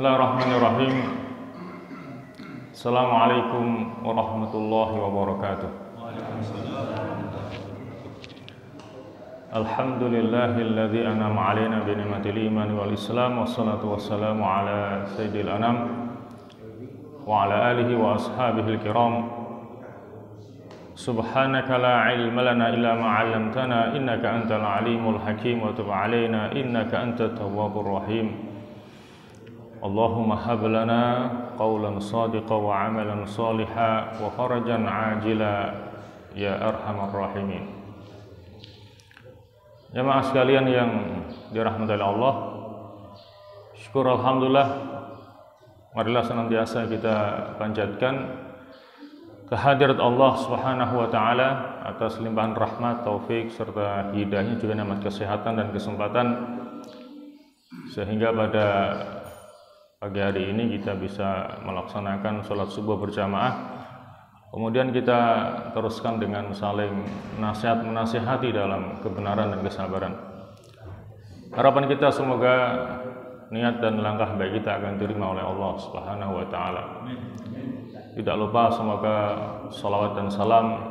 Bismillahirrahmanirrahim. Assalamualaikum warahmatullahi wabarakatuh. Alhamdulillahilladzi an'ama 'alaina bi ni'matil iman wal islam wassalatu wassalamu ala sayyidil anam wa ala alihi wa ashabihil kiram. Subhanaka la ilma lana illa ma 'allamtana innaka antal alimul hakim wa tub 'alaina innaka antat tawwabur rahim. Allahumma hab lana qawlan sadiqan wa 'amalan salihan wa farajan 'ajila ya arhamar rahimin. Jemaah sekalian yang dirahmati Allah, syukur alhamdulillah, marilah senantiasa kita panjatkan kehadirat Allah Subhanahu wa taala atas limpahan rahmat, taufik serta hidayahnya, juga nikmat kesehatan dan kesempatan, sehingga pada pagi hari ini kita bisa melaksanakan sholat subuh berjamaah. Kemudian kita teruskan dengan saling menasihati dalam kebenaran dan kesabaran. Harapan kita semoga niat dan langkah baik kita akan diterima oleh Allah Subhanahu wa taala. Tidak lupa semoga salawat dan salam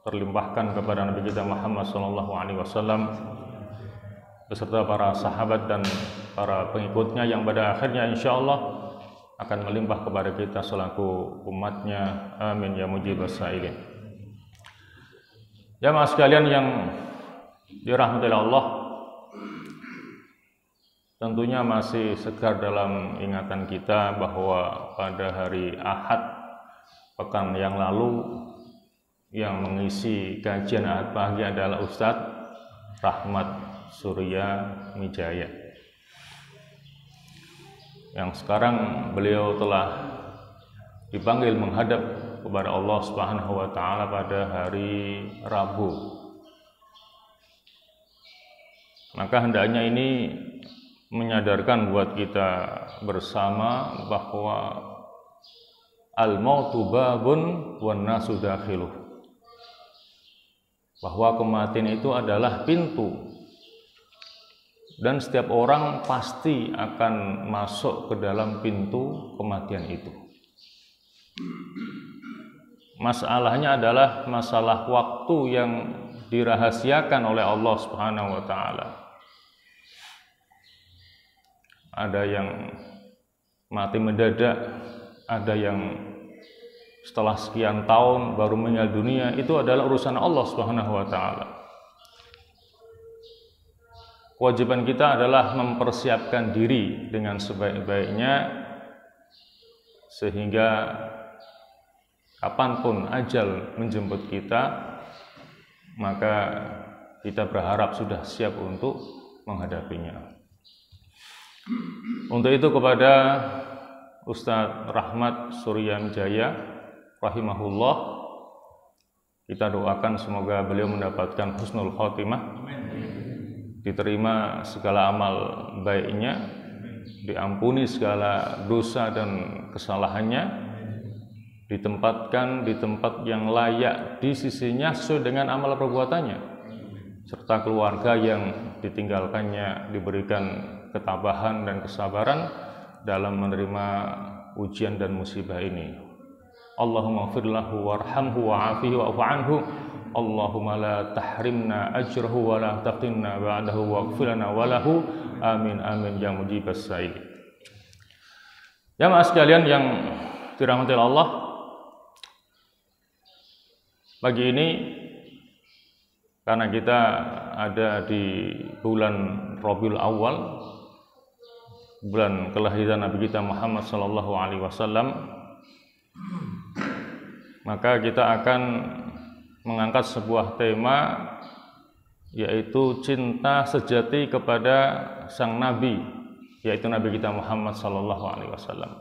terlimpahkan kepada Nabi kita Muhammad SAW beserta para sahabat dan para pengikutnya yang pada akhirnya insya Allah akan melimpah kepada kita selaku umatnya. Amin ya mujibas sa'ilin. Jamaah sekalian yang dirahmati Allah, tentunya masih segar dalam ingatan kita bahwa pada hari Ahad pekan yang lalu yang mengisi kajian Ahad pagi adalah Ustadz Rahmat Surya Mijaya, yang sekarang beliau telah dipanggil menghadap kepada Allah Subhanahu wa taala pada hari Rabu. Maka hendaknya ini menyadarkan buat kita bersama bahwa al-mautu babun wan nasu dakhiluh, bahwa kematian itu adalah pintu dan setiap orang pasti akan masuk ke dalam pintu kematian itu. Masalahnya adalah masalah waktu yang dirahasiakan oleh Allah Subhanahu wa taala. Ada yang mati mendadak, ada yang setelah sekian tahun baru meninggal dunia. Itu adalah urusan Allah Subhanahu wa taala. Kewajiban kita adalah mempersiapkan diri dengan sebaik-baiknya, sehingga kapanpun ajal menjemput kita, maka kita berharap sudah siap untuk menghadapinya. Untuk itu kepada Ustadz Rahmat Surya Mijaya rahimahullah, kita doakan semoga beliau mendapatkan husnul khotimah, diterima segala amal baiknya, diampuni segala dosa dan kesalahannya, ditempatkan di tempat yang layak di sisinya sesuai dengan amal perbuatannya, serta keluarga yang ditinggalkannya diberikan ketabahan dan kesabaran dalam menerima ujian dan musibah ini. Allahumma ighfir lahu warhamhu wa'afihi wa'fu anhu. Allahumma la tahrimna ajrahu wa la taqinna ba'dahu waghfir lana wa lahu. Amin amin ya mujibas sa'il. Jamaah sekalian yang dirahmati Allah, pagi ini karena kita ada di bulan Rabiul Awal, bulan kelahiran Nabi kita Muhammad sallallahu alaihi wasallam, maka kita akan mengangkat sebuah tema, yaitu cinta sejati kepada sang Nabi, yaitu Nabi kita Muhammad sallallahu alaihi wasallam.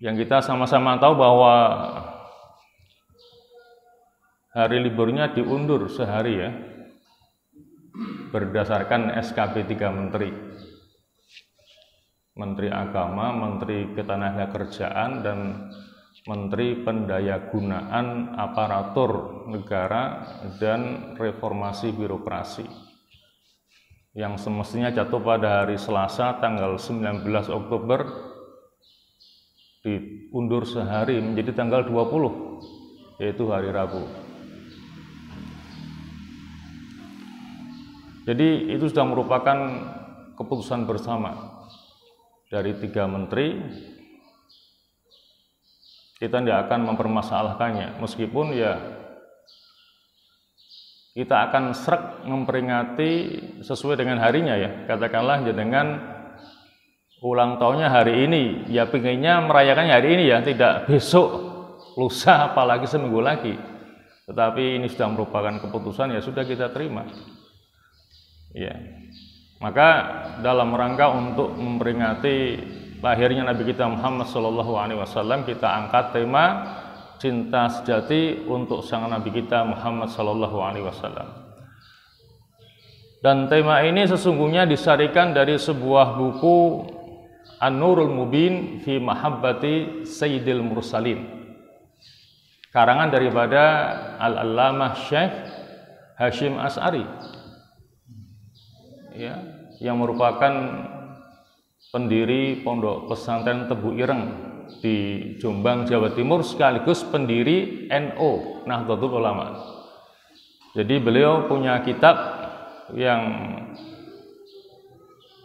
Yang kita sama-sama tahu bahwa hari liburnya diundur sehari ya, berdasarkan SKP 3 menteri. Menteri Agama, Menteri Ketenagakerjaan, dan Menteri Pendayagunaan Aparatur Negara dan Reformasi Birokrasi. yang semestinya jatuh pada hari Selasa tanggal 19 Oktober diundur sehari menjadi tanggal 20, yaitu hari Rabu. Jadi itu sudah merupakan keputusan bersama dari 3 menteri. Kita tidak akan mempermasalahkannya, meskipun ya kita akan srek memperingati sesuai dengan harinya ya. Katakanlah dengan ulang tahunnya hari ini, ya pengennya merayakannya hari ini ya, tidak besok, lusa, apalagi seminggu lagi. Tetapi ini sudah merupakan keputusan, ya sudah kita terima. Ya, maka dalam rangka untuk memperingati lahirnya Nabi kita Muhammad SAW, kita angkat tema cinta sejati untuk sang Nabi kita Muhammad SAW. Dan tema ini sesungguhnya disarikan dari sebuah buku An-Nurul Mubin fi Mahabbati Sayyidil Mursalin, karangan daripada Al-Allamah Syekh Hashim Asy'ari, ya, yang merupakan pendiri Pondok Pesantren Tebu Ireng di Jombang, Jawa Timur, sekaligus pendiri NU, Nahdlatul Ulama. Jadi beliau punya kitab yang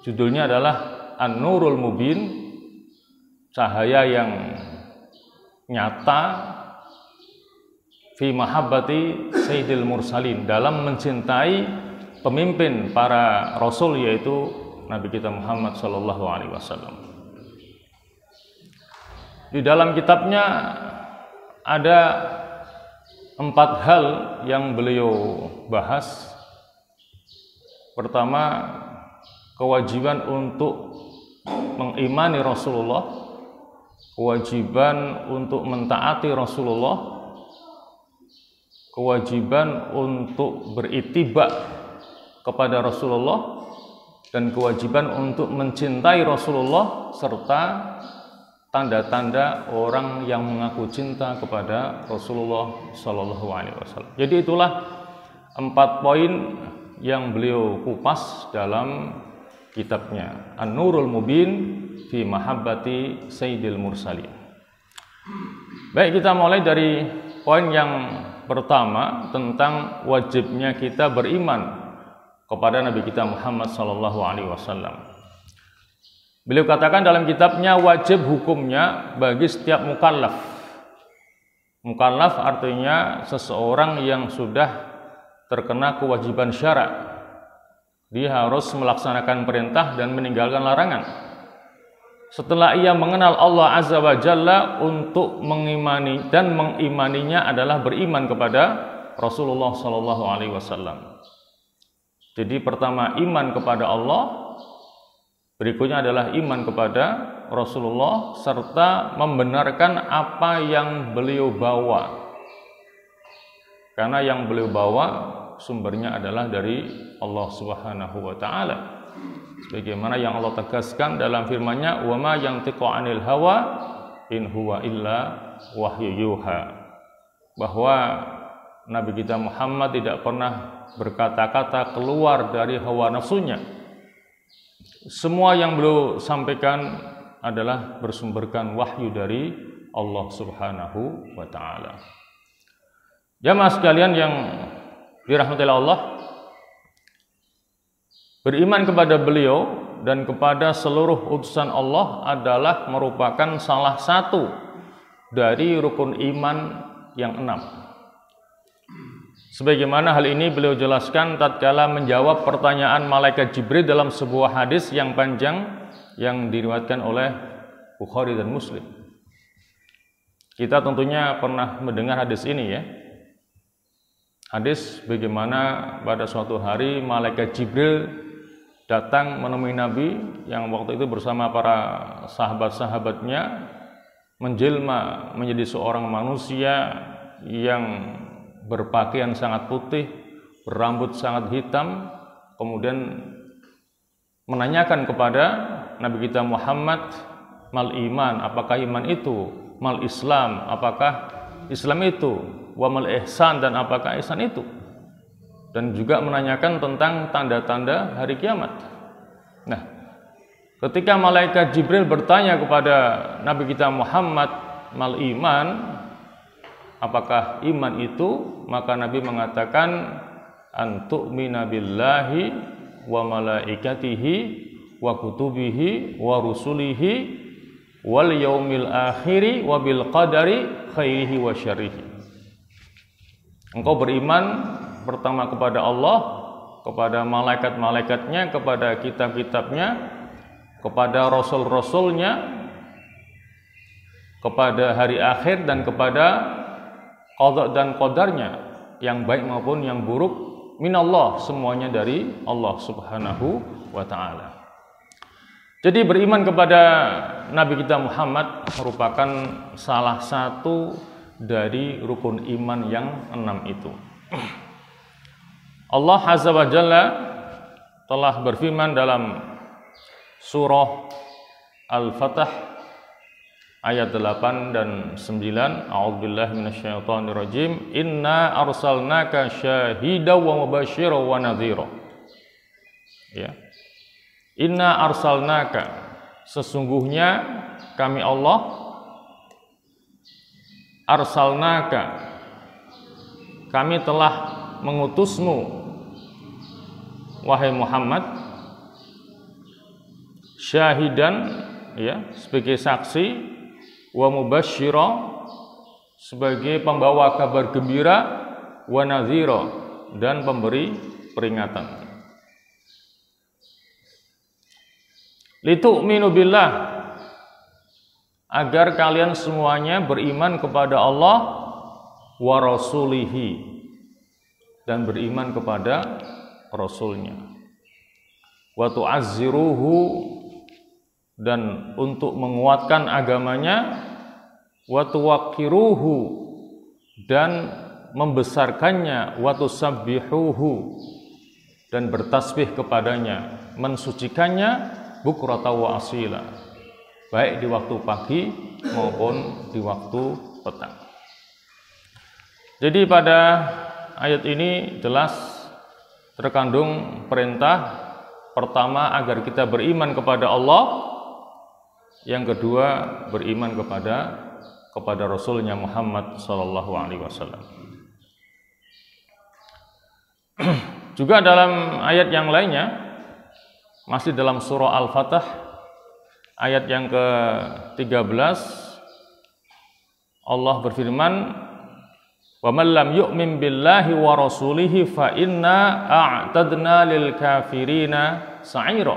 judulnya adalah An-Nurul Mubin, cahaya yang nyata fi mahabbati Sayyidil Mursalin, dalam mencintai pemimpin para rasul, yaitu Nabi kita Muhammad SAW. Di dalam kitabnya ada 4 hal yang beliau bahas. Pertama, kewajiban untuk mengimani Rasulullah, kewajiban untuk mentaati Rasulullah, kewajiban untuk berittiba kepada Rasulullah, dan kewajiban untuk mencintai Rasulullah, serta tanda-tanda orang yang mengaku cinta kepada Rasulullah SAW. Jadi itulah 4 poin yang beliau kupas dalam kitabnya An-Nurul Mubin fi Mahabbati Sayyidil Mursalin. Baik, kita mulai dari poin yang pertama tentang wajibnya kita beriman kepada Nabi kita Muhammad SAW. Beliau katakan dalam kitabnya, wajib hukumnya bagi setiap mukallaf. Mukallaf artinya seseorang yang sudah terkena kewajiban syara. Dia harus melaksanakan perintah dan meninggalkan larangan. Setelah ia mengenal Allah Azza wa Jalla, untuk mengimani dan mengimaninya adalah beriman kepada Rasulullah SAW. Jadi pertama iman kepada Allah, berikutnya adalah iman kepada Rasulullah, serta membenarkan apa yang beliau bawa. Karena yang beliau bawa sumbernya adalah dari Allah Subhanahu wa taala. Sebagaimana yang Allah tegaskan dalam firman-Nya, "Wa ma yantiqu 'anil hawa in huwa illa wahyu yuha." Bahwa Nabi kita Muhammad tidak pernah berkata-kata keluar dari hawa nafsunya. Semua yang beliau sampaikan adalah bersumberkan wahyu dari Allah Subhanahu wa taala. Jamaah sekalian yang dirahmati Allah, beriman kepada beliau dan kepada seluruh utusan Allah adalah merupakan salah satu dari rukun iman yang 6. Sebagaimana hal ini beliau jelaskan tatkala menjawab pertanyaan malaikat Jibril dalam sebuah hadis yang panjang yang diriwayatkan oleh Bukhari dan Muslim. Kita tentunya pernah mendengar hadis ini ya. Hadis bagaimana pada suatu hari malaikat Jibril datang menemui Nabi yang waktu itu bersama para sahabat-sahabatnya, menjelma menjadi seorang manusia yang berpakaian sangat putih, berambut sangat hitam, kemudian menanyakan kepada Nabi kita Muhammad, mal iman, apakah iman itu? Mal Islam, apakah Islam itu? Wa mal ihsan, dan apakah ihsan itu? dan juga menanyakan tentang tanda-tanda hari kiamat. Nah, ketika malaikat Jibril bertanya kepada Nabi kita Muhammad, mal iman, apakah iman itu? Maka Nabi mengatakan, antu'mina billahi wa malaikatihi wa kutubihi wa rusulihi wal yaumil akhiri wa bil qadari khairihi wa syarrihi. Engkau beriman pertama kepada Allah, kepada malaikat-malaikatnya, kepada kitab-kitabnya, kepada rasul-rasulnya, kepada hari akhir, dan kepada qada dan qadarnya, yang baik maupun yang buruk, minallah, semuanya dari Allah Subhanahu wa ta'ala. Jadi beriman kepada Nabi kita Muhammad merupakan salah satu dari rukun iman yang 6 itu. Allah Azza wa Jalla telah berfirman dalam surah Al-Fatah ayat 8 dan 9, a'udzubillahi minasyaitonirrajim, inna arsalnaka syahidan wa mubasysyiran wa nadhira. Ya. Inna arsalnaka, sesungguhnya kami Allah, arsalnaka, kami telah mengutusmu wahai Muhammad, syahidan, ya, sebagai saksi, wa mubasysyiran, sebagai pembawa kabar gembira, wa nadhira, dan pemberi peringatan. Litu'minu billah, agar kalian semuanya beriman kepada Allah, wa rasulihi, dan beriman kepada Rasulnya, wa tu'azziruhu, dan untuk menguatkan agamanya, wa tuwaqqiruhu, dan membesarkannya, wa tusabbihuhu, dan bertasbih kepadanya, mensucikannya, bukrata wa asila, baik di waktu pagi maupun di waktu petang. Jadi pada ayat ini jelas terkandung perintah pertama agar kita beriman kepada Allah, yang kedua beriman kepada Rasulnya Muhammad sallallahu alaihi wasallam. Juga dalam ayat yang lainnya, masih dalam surah Al-Fatah ayat yang ke-13, Allah berfirman, wa man lam yu'min billahi wa rasulihi fa inna a'tadna lil kafirina sa'ira.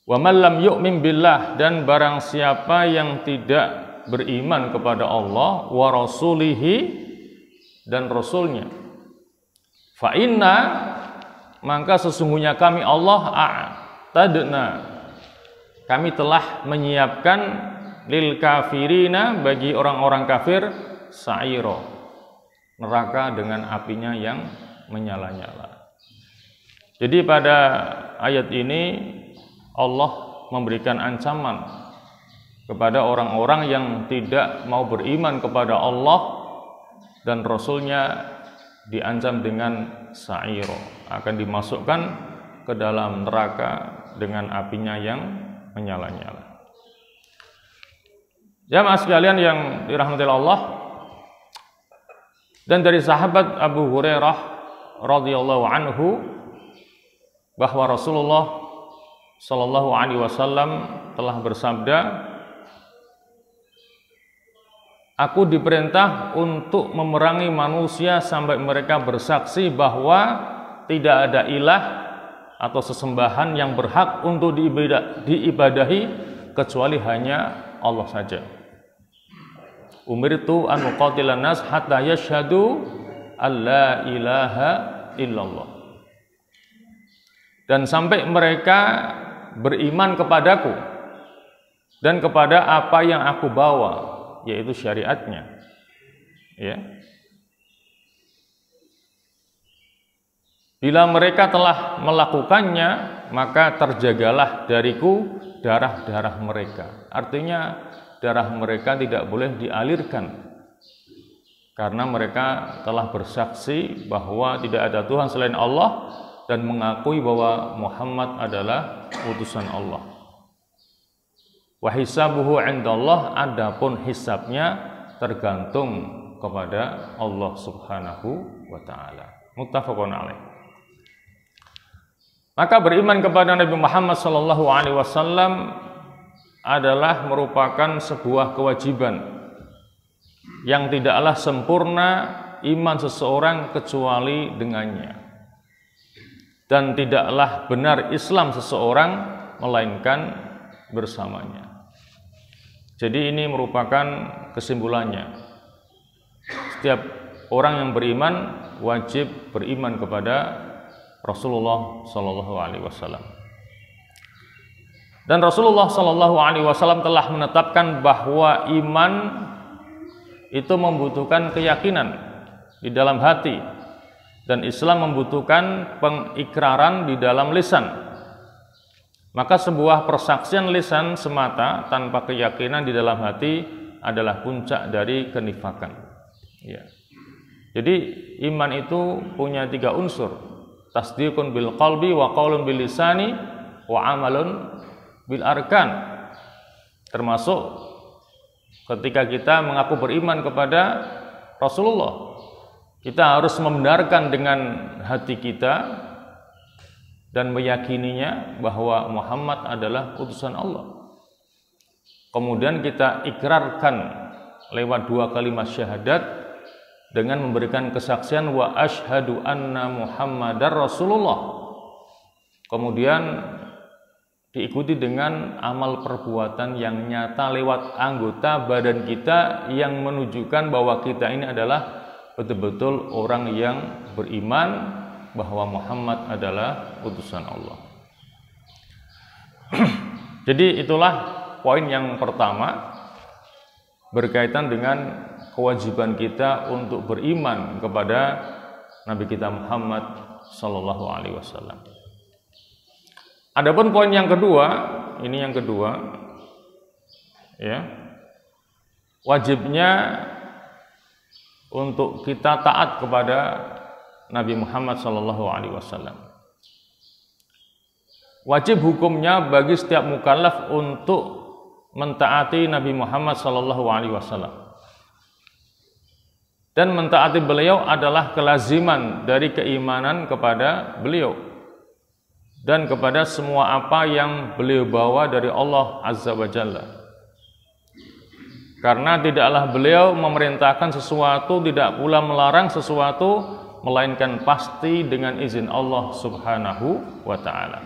Wa man lam yu'min billah, dan barang siapa yang tidak beriman kepada Allah, wa rasulihi, dan rasulnya, fa inna, maka sesungguhnya kami Allah, a'tadna, kami telah menyiapkan, lil kafirina, bagi orang-orang kafir, sa'iro, neraka dengan apinya yang menyala-nyala. Jadi pada ayat ini Allah memberikan ancaman kepada orang-orang yang tidak mau beriman kepada Allah dan Rasulnya, diancam dengan sa'iro, akan dimasukkan ke dalam neraka dengan apinya yang menyala-nyala. Jamaah sekalian yang dirahmati Allah, dan dari sahabat Abu Hurairah radhiyallahu anhu bahwa Rasulullah sallallahu alaihi wasallam telah bersabda, aku diperintah untuk memerangi manusia sampai mereka bersaksi bahwa tidak ada ilah atau sesembahan yang berhak untuk diibadahi kecuali hanya Allah saja. Umirtu an uqatilan nas hatta yashhadu alla ilaha illallah. Dan sampai mereka beriman kepadaku dan kepada apa yang aku bawa, yaitu syariatnya. Ya. Bila mereka telah melakukannya, maka terjagalah dariku darah-darah mereka. Artinya darah mereka tidak boleh dialirkan karena mereka telah bersaksi bahwa tidak ada Tuhan selain Allah dan mengakui bahwa Muhammad adalah utusan Allah. Wa hisabuhu 'indallah, adapun hisabnya tergantung kepada Allah Subhanahu wa taala. Muttafaqun alaih. Maka beriman kepada Nabi Muhammad sallallahu alaihi wasallam adalah merupakan sebuah kewajiban yang tidaklah sempurna iman seseorang kecuali dengannya, dan tidaklah benar Islam seseorang melainkan bersamanya. Jadi ini merupakan kesimpulannya. Setiap orang yang beriman wajib beriman kepada Rasulullah sallallahu alaihi wasallam. Dan Rasulullah sallallahu alaihi wasallam telah menetapkan bahwa iman itu membutuhkan keyakinan di dalam hati, dan Islam membutuhkan pengikraran di dalam lisan. Maka sebuah persaksian lisan semata tanpa keyakinan di dalam hati adalah puncak dari kenifakan. Ya. Jadi iman itu punya 3 unsur: tasdiqun bil qalbi, wa qaulun bil lisani, wa amalun bil arkan. Termasuk ketika kita mengaku beriman kepada Rasulullah, kita harus membenarkan dengan hati kita dan meyakininya bahwa Muhammad adalah utusan Allah. Kemudian kita ikrarkan lewat 2 kalimat syahadat dengan memberikan kesaksian wa asyhadu anna Muhammadar Rasulullah. Kemudian diikuti dengan amal perbuatan yang nyata lewat anggota badan kita yang menunjukkan bahwa kita ini adalah betul-betul orang yang beriman bahwa Muhammad adalah utusan Allah. Jadi itulah poin yang pertama berkaitan dengan kewajiban kita untuk beriman kepada Nabi kita Muhammad sallallahu alaihi wasallam. Adapun poin yang kedua, ini yang kedua, ya, wajibnya untuk kita taat kepada Nabi Muhammad sallallahu alaihi wasallam. Wajib hukumnya bagi setiap mukallaf untuk mentaati Nabi Muhammad sallallahu alaihi wasallam. Dan mentaati beliau adalah kelaziman dari keimanan kepada beliau dan kepada semua apa yang beliau bawa dari Allah Azza wa Jalla. Karena tidaklah beliau memerintahkan sesuatu, tidak pula melarang sesuatu, melainkan pasti dengan izin Allah Subhanahu wa ta'ala.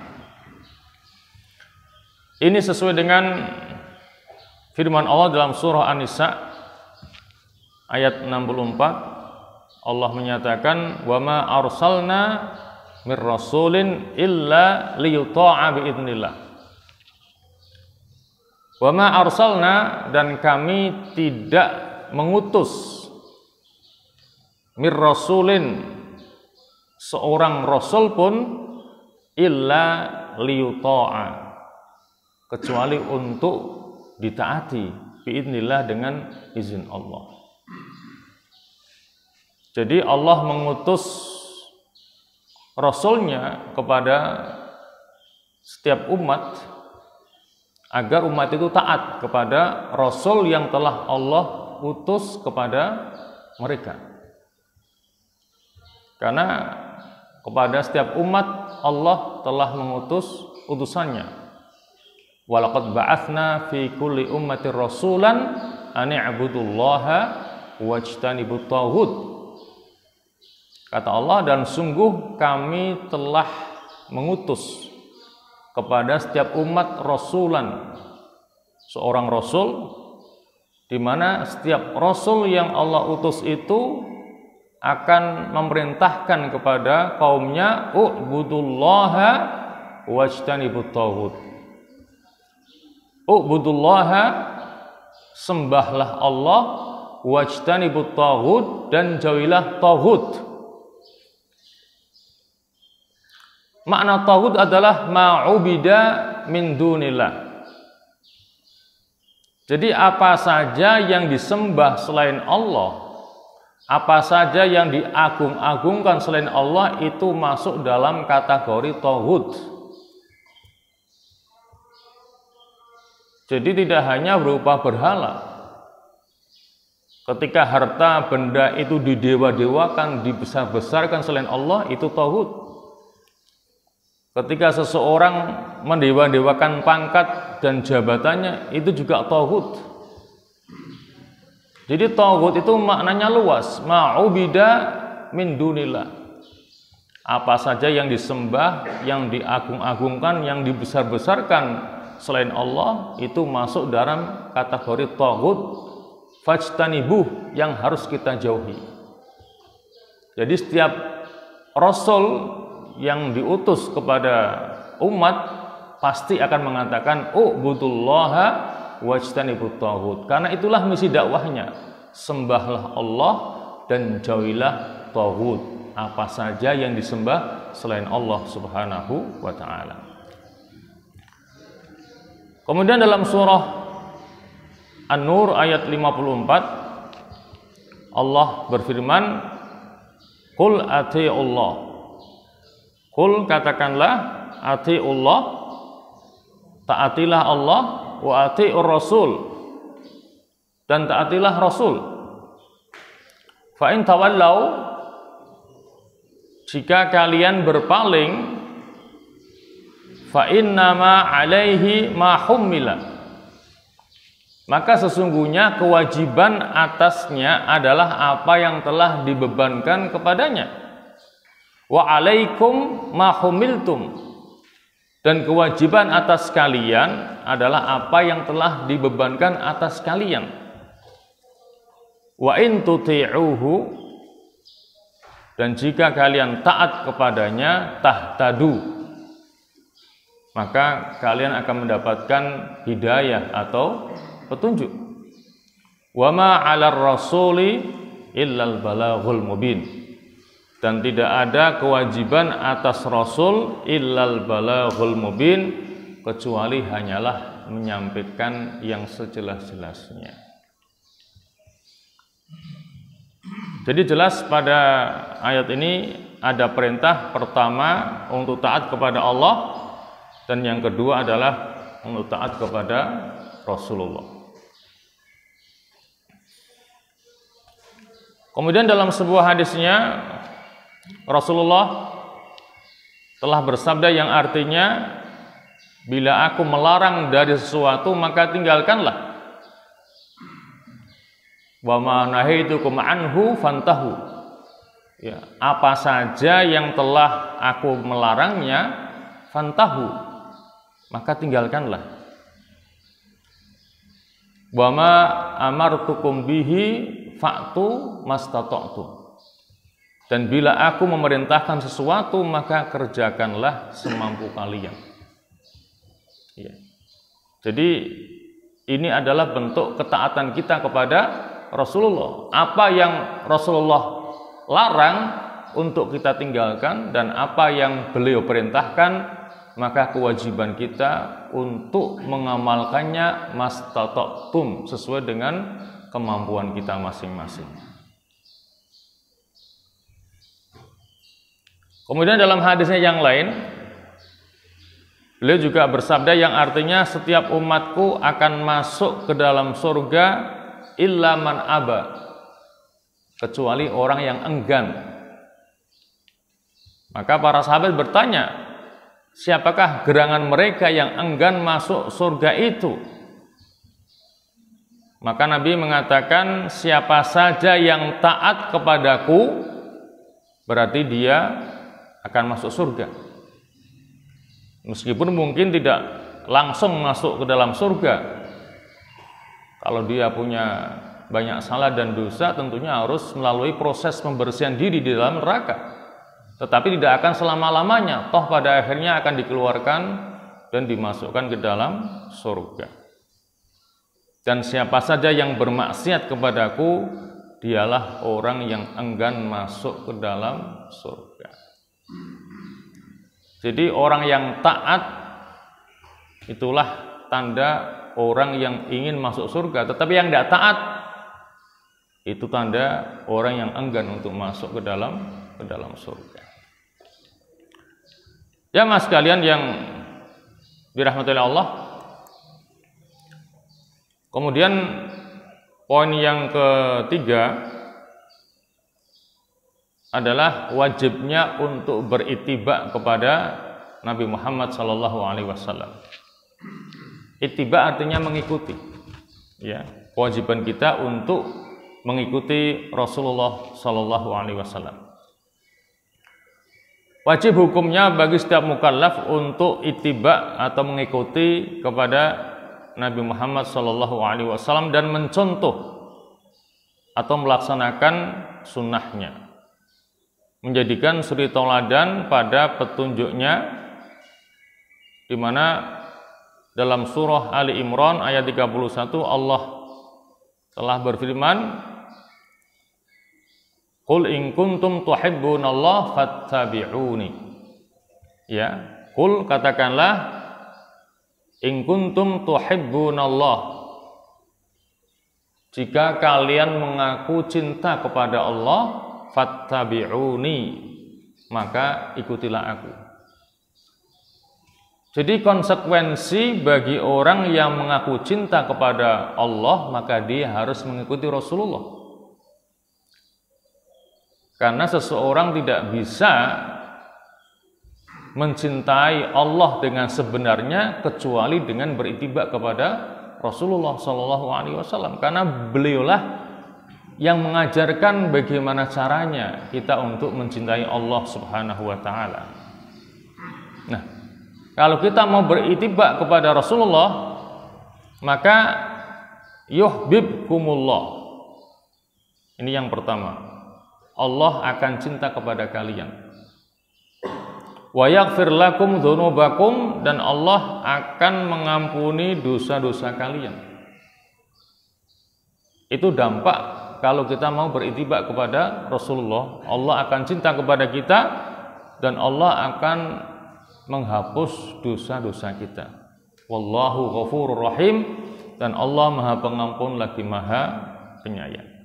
Ini sesuai dengan firman Allah dalam surah An-Nisa ayat 64. Allah menyatakan, wa ma arsalna mir rasulin illa liyuta'a biidznillah. Wa ma arsalna, dan kami tidak mengutus mir rasulin, seorang rasul pun, illa liyuta'a, kecuali untuk ditaati biidznillah, dengan izin Allah. Jadi Allah mengutus Rasulnya kepada setiap umat agar umat itu taat kepada Rasul yang telah Allah utus kepada mereka. Karena kepada setiap umat Allah telah mengutus utusannya. Walaqad ba'atsna fi kulli ummatin rasulan an i'budullaha wajtanibut taghut. Kata Allah, dan sungguh kami telah mengutus kepada setiap umat rasulan, seorang rasul, di mana setiap rasul yang Allah utus itu akan memerintahkan kepada kaumnya, u'budullaha wajtanibut taghut. U'budullaha, sembahlah Allah, wajtanibut taghut, dan jauhilah taghut. Makna taghut adalah ma'ubida min dunillah. Jadi apa saja yang disembah selain Allah, apa saja yang diagung-agungkan selain Allah itu masuk dalam kategori tauhid. Jadi tidak hanya berupa berhala. Ketika harta benda itu didewa-dewakan, dibesar-besarkan selain Allah, itu tauhid. Ketika seseorang mendewa-dewakan pangkat dan jabatannya, itu juga tauhid. Jadi tauhid itu maknanya luas, ma'ubida min dunillah. Apa saja yang disembah, yang diagung-agungkan, yang dibesar-besarkan selain Allah, itu masuk dalam kategori tauhid fajtanibuh, yang harus kita jauhi. Jadi setiap rasul yang diutus kepada umat pasti akan mengatakan u'budullaha wajtanibut tauhid, karena itulah misi dakwahnya. Sembahlah Allah dan jauhilah tauhid, apa saja yang disembah selain Allah Subhanahu wa taala. Kemudian dalam surah An-Nur ayat 54 Allah berfirman, Qul ati'ullah. Qul, katakanlah, ati'ullah, taatilah Allah, wa ati'ur rasul, dan taatilah Rasul. Fa in tawallau, jika kalian berpaling, fa innama alaihi ma hummila, maka sesungguhnya kewajiban atasnya adalah apa yang telah dibebankan kepadanya. Wa alaikum ma humiltum, dan kewajiban atas kalian adalah apa yang telah dibebankan atas kalian. Wa in tuti'uhu, dan jika kalian taat kepadanya, tahtadu, maka kalian akan mendapatkan hidayah atau petunjuk. Wa ma 'alar rasuli illal balaghul mubin, dan tidak ada kewajiban atas Rasul illal balaghul mubin, kecuali hanyalah menyampaikan yang sejelas-jelasnya. Jadi jelas pada ayat ini ada perintah pertama untuk taat kepada Allah, dan yang kedua adalah untuk taat kepada Rasulullah. Kemudian dalam sebuah hadisnya Rasulullah telah bersabda yang artinya, bila aku melarang dari sesuatu maka tinggalkanlah. Wa ma nahaitukum anhu fantahu. Ya, apa saja yang telah aku melarangnya, fantahu, maka tinggalkanlah. Wa ma amartukum bihi fa'tu mastata'tu, dan bila aku memerintahkan sesuatu maka kerjakanlah semampu kalian. Ya. Jadi ini adalah bentuk ketaatan kita kepada Rasulullah. Apa yang Rasulullah larang untuk kita tinggalkan, dan apa yang beliau perintahkan, maka kewajiban kita untuk mengamalkannya mastata'tum, sesuai dengan kemampuan kita masing-masing. Kemudian dalam hadisnya yang lain, beliau juga bersabda yang artinya, setiap umatku akan masuk ke dalam surga illa man aba, kecuali orang yang enggan. Maka para sahabat bertanya, siapakah gerangan mereka yang enggan masuk surga itu? Maka Nabi mengatakan, siapa saja yang taat kepadaku, berarti dia akan masuk surga. Meskipun mungkin tidak langsung masuk ke dalam surga. Kalau dia punya banyak salah dan dosa, tentunya harus melalui proses pembersihan diri di dalam neraka. Tetapi tidak akan selama-lamanya, toh pada akhirnya akan dikeluarkan dan dimasukkan ke dalam surga. Dan siapa saja yang bermaksiat kepadaku, dialah orang yang enggan masuk ke dalam surga. Jadi orang yang taat itulah tanda orang yang ingin masuk surga. Tetapi yang tidak taat itu tanda orang yang enggan untuk masuk ke dalam surga. Ya mas sekalian yang dirahmati oleh Allah. Kemudian poin yang ketiga adalah wajibnya untuk berittiba kepada Nabi Muhammad SAW. Ittiba artinya mengikuti. Ya, kewajiban kita untuk mengikuti Rasulullah SAW. Wajib hukumnya bagi setiap mukallaf untuk ittiba atau mengikuti kepada Nabi Muhammad SAW dan mencontoh atau melaksanakan sunnahnya, menjadikan suri tauladan pada petunjuknya, di mana dalam surah Ali Imran ayat 31 Allah telah berfirman, Qul in kuntum tuhibbunallaha fattabi'uni. Ya, qul katakanlah, in kuntum tuhibbunallaha, jika kalian mengaku cinta kepada Allah, fattabi'uni, maka ikutilah aku. Jadi konsekuensi bagi orang yang mengaku cinta kepada Allah, maka dia harus mengikuti Rasulullah. Karena seseorang tidak bisa mencintai Allah dengan sebenarnya kecuali dengan berittiba kepada Rasulullah SAW. Karena beliaulah yang mengajarkan bagaimana caranya kita untuk mencintai Allah Subhanahu wa Ta'ala. Nah, kalau kita mau berittiba kepada Rasulullah, maka yuhibbukumullah. Ini yang pertama. Allah akan cinta kepada kalian. Wa yaghfir lakum dzunubakum, dan Allah akan mengampuni dosa-dosa kalian. Itu dampak kalau kita mau berittiba kepada Rasulullah. Allah akan cinta kepada kita dan Allah akan menghapus dosa-dosa kita. Wallahu ghafurur rahim, dan Allah Maha Pengampun lagi Maha Penyayang.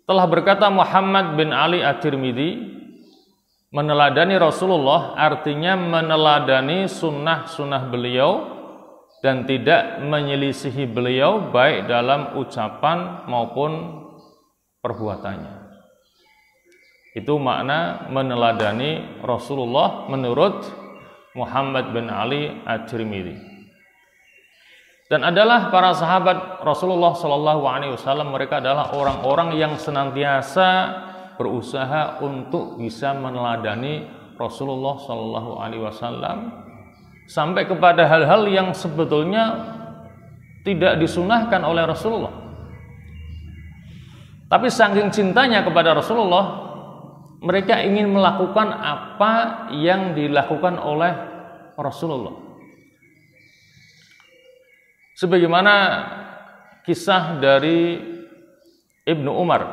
Telah berkata Muhammad bin Ali At-Tirmidzi, meneladani Rasulullah artinya meneladani sunnah-sunnah beliau dan tidak menyelisihi beliau baik dalam ucapan maupun perbuatannya. Itu makna meneladani Rasulullah menurut Muhammad bin Ali At-Tirmidzi. Dan adalah para sahabat Rasulullah SAW, mereka adalah orang-orang yang senantiasa berusaha untuk bisa meneladani Rasulullah SAW sampai kepada hal-hal yang sebetulnya tidak disunahkan oleh Rasulullah. Tapi saking cintanya kepada Rasulullah, mereka ingin melakukan apa yang dilakukan oleh Rasulullah. Sebagaimana kisah dari Ibnu Umar,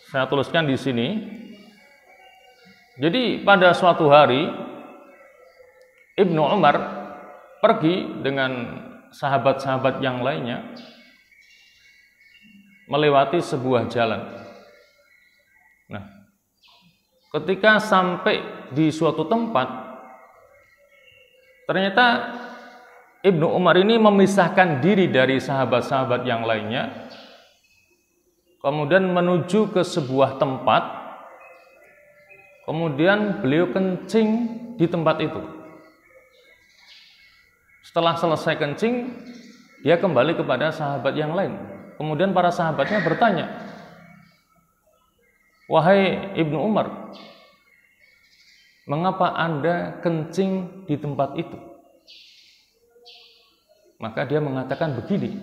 saya tuliskan di sini. Jadi pada suatu hari Ibnu Umar pergi dengan sahabat-sahabat yang lainnya melewati sebuah jalan. Nah, ketika sampai di suatu tempat, ternyata Ibnu Umar ini memisahkan diri dari sahabat-sahabat yang lainnya, kemudian menuju ke sebuah tempat, kemudian beliau kencing di tempat itu. Setelah selesai kencing, dia kembali kepada sahabat yang lain. Kemudian para sahabatnya bertanya, "Wahai Ibnu Umar, mengapa Anda kencing di tempat itu?" Maka dia mengatakan begini,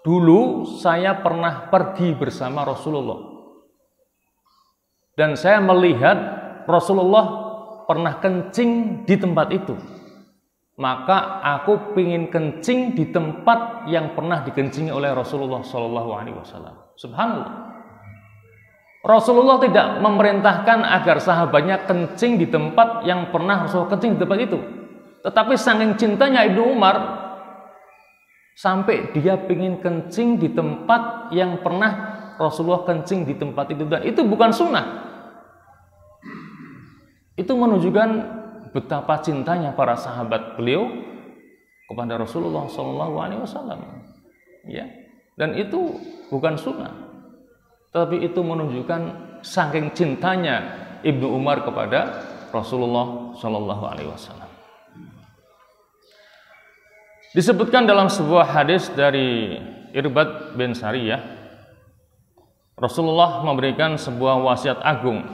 "Dulu saya pernah pergi bersama Rasulullah dan saya melihat Rasulullah pernah kencing di tempat itu. Maka aku ingin kencing di tempat yang pernah dikencingi oleh Rasulullah SAW." Subhanallah. Rasulullah tidak memerintahkan agar sahabatnya kencing di tempat yang pernah Rasulullah kencing di tempat itu. Tetapi saking cintanya Ibnu Umar, sampai dia ingin kencing di tempat yang pernah Rasulullah kencing di tempat itu, dan itu bukan sunnah. Itu menunjukkan betapa cintanya para sahabat beliau kepada Rasulullah SAW. Ya, dan itu bukan sunnah, tapi itu menunjukkan saking cintanya Ibnu Umar kepada Rasulullah SAW. Disebutkan dalam sebuah hadis dari Irbad bin Sariyah, Rasulullah memberikan sebuah wasiat agung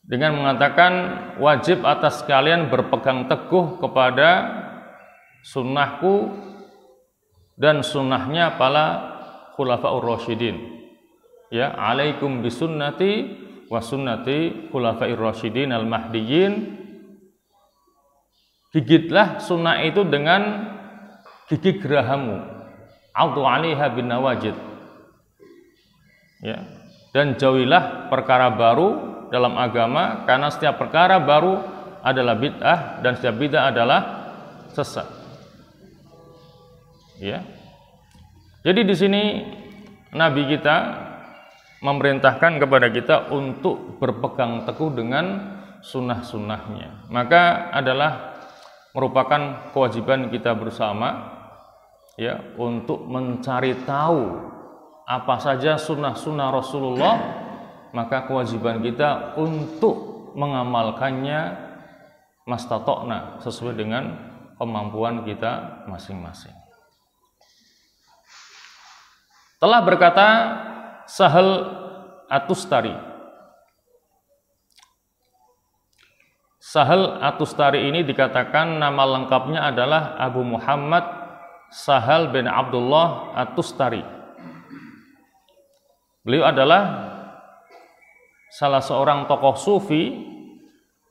dengan mengatakan wajib atas kalian berpegang teguh kepada sunnahku dan sunnahnya para khulafaur rasyidin. Ya, alaikum bisunnati wa sunnati khulafair rasyidin al-mahdiyyin. Gigitlah sunnah itu dengan gigi gerahamu, adhu 'alaiha bin nawajid. Ya, dan jauhilah perkara baru dalam agama, karena setiap perkara baru adalah bid'ah dan setiap bid'ah adalah sesat. Ya. Jadi di sini Nabi kita memerintahkan kepada kita untuk berpegang teguh dengan sunnah-sunnahnya. Maka adalah merupakan kewajiban kita bersama, ya, untuk mencari tahu apa saja sunnah-sunnah Rasulullah. Maka kewajiban kita untuk mengamalkannya mastatokna, sesuai dengan kemampuan kita masing-masing. Telah berkata Sahal At-Tustari. Sahal At-Tustari ini dikatakan nama lengkapnya adalah Abu Muhammad Sahal bin Abdullah At-Tustari. Beliau adalah salah seorang tokoh sufi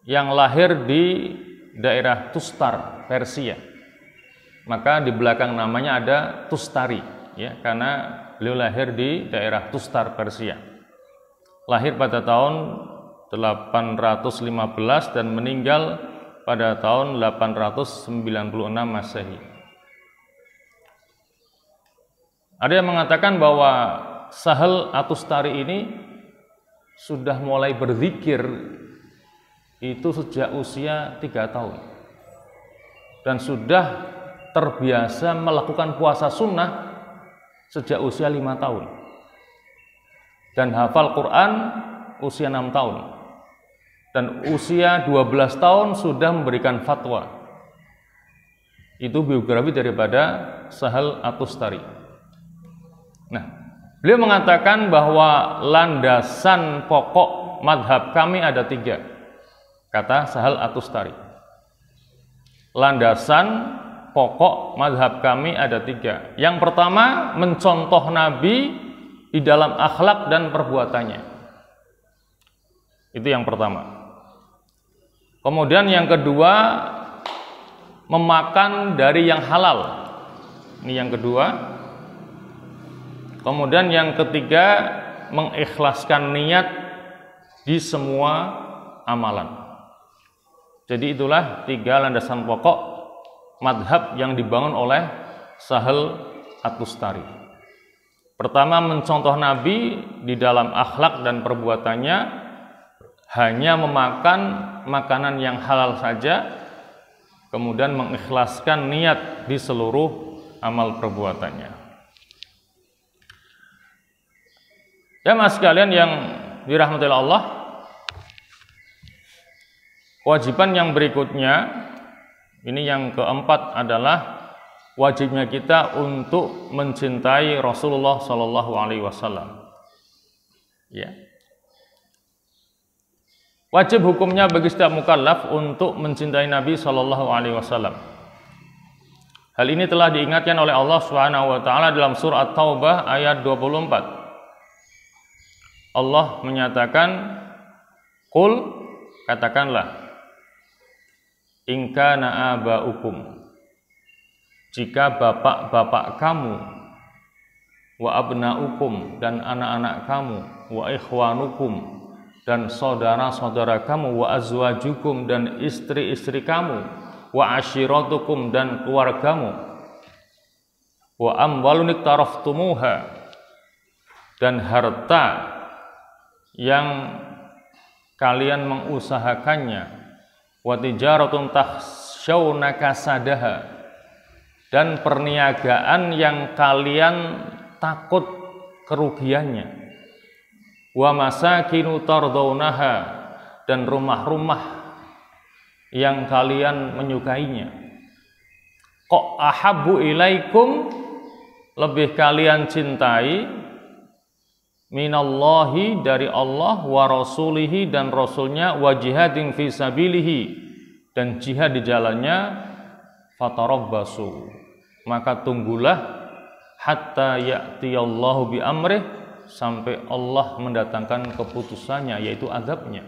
yang lahir di daerah Tustar, Persia. Maka di belakang namanya ada Tustari, ya, karena beliau lahir di daerah Tustar, Persia. Lahir pada tahun 815 dan meninggal pada tahun 896 Masehi. Ada yang mengatakan bahwa Sahal At-Tustari ini sudah mulai berzikir itu sejak usia 3 tahun, dan sudah terbiasa melakukan puasa sunnah sejak usia 5 tahun, dan hafal Quran usia 6 tahun, dan usia 12 tahun sudah memberikan fatwa. Itu biografi daripada Sahal At-Tustari. Nah, beliau mengatakan bahwa landasan pokok madhab kami ada 3, kata Sahal At-Tustari. Landasan pokok madhab kami ada 3. Yang pertama, mencontoh Nabi di dalam akhlak dan perbuatannya. Itu yang pertama. Kemudian yang kedua, memakan dari yang halal. Ini yang kedua. Kemudian yang ketiga, mengikhlaskan niat di semua amalan. Jadi itulah 3 landasan pokok madhab yang dibangun oleh Sahal At-Tustari. Pertama, mencontoh Nabi di dalam akhlak dan perbuatannya, hanya memakan makanan yang halal saja, kemudian mengikhlaskan niat di seluruh amal perbuatannya. Ya, mas sekalian yang dirahmati Allah, kewajiban yang berikutnya, ini yang keempat, adalah wajibnya kita untuk mencintai Rasulullah SAW. Ya. Wajib hukumnya bagi setiap mukallaf untuk mencintai Nabi SAW. Hal ini telah diingatkan oleh Allah SWT dalam surah At-Taubah ayat 24. Allah menyatakan, "Qul," katakanlah, "in kana aba'ukum," jika bapak-bapak kamu, wa abna'ukum, dan anak-anak kamu, wa ikhwanukum, dan saudara-saudara kamu, wa azwajukum, dan istri-istri kamu, wa ashiratukum, dan keluargamu, wa amwalun iktaraftumuha, dan harta yang kalian mengusahakannya, wa tijaratun takhshawna kasadaha, dan perniagaan yang kalian takut kerugiannya, wa masakinu tardawnaha, dan rumah-rumah yang kalian menyukainya. Kok ahabbu ilaikum, lebih kalian cintai, minallahi, dari Allah, wa rasulihi, dan rasulnya, wa jihadin fi sabilihi, dan jihad di jalannya, fatarabbasu, maka tunggulah, hatta ya'tiyallahu bi amrih, sampai Allah mendatangkan keputusannya, yaitu azabnya.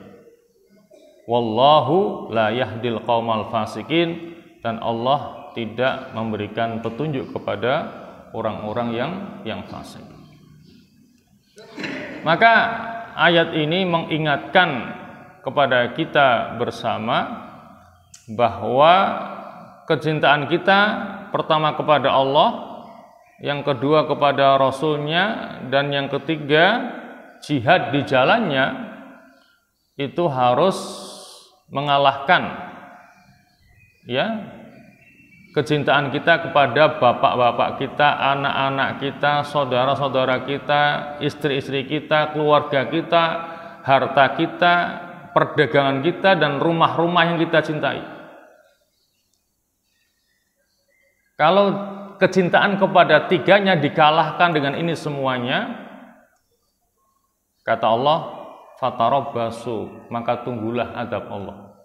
Wallahu la yahdil qaumal fasikin, dan Allah tidak memberikan petunjuk kepada orang-orang yang fasik. Maka ayat ini mengingatkan kepada kita bersama bahwa kecintaan kita pertama kepada Allah, yang kedua kepada Rasulnya, dan yang ketiga jihad di jalannya, itu harus mengalahkan kecintaan kita kepada bapak-bapak kita, anak-anak kita, saudara-saudara kita, istri-istri kita, keluarga kita, harta kita, perdagangan kita, dan rumah-rumah yang kita cintai. Kalau kecintaan kepada tiganya dikalahkan dengan ini semuanya, kata Allah, fatarabbasu, maka tunggulah azab Allah.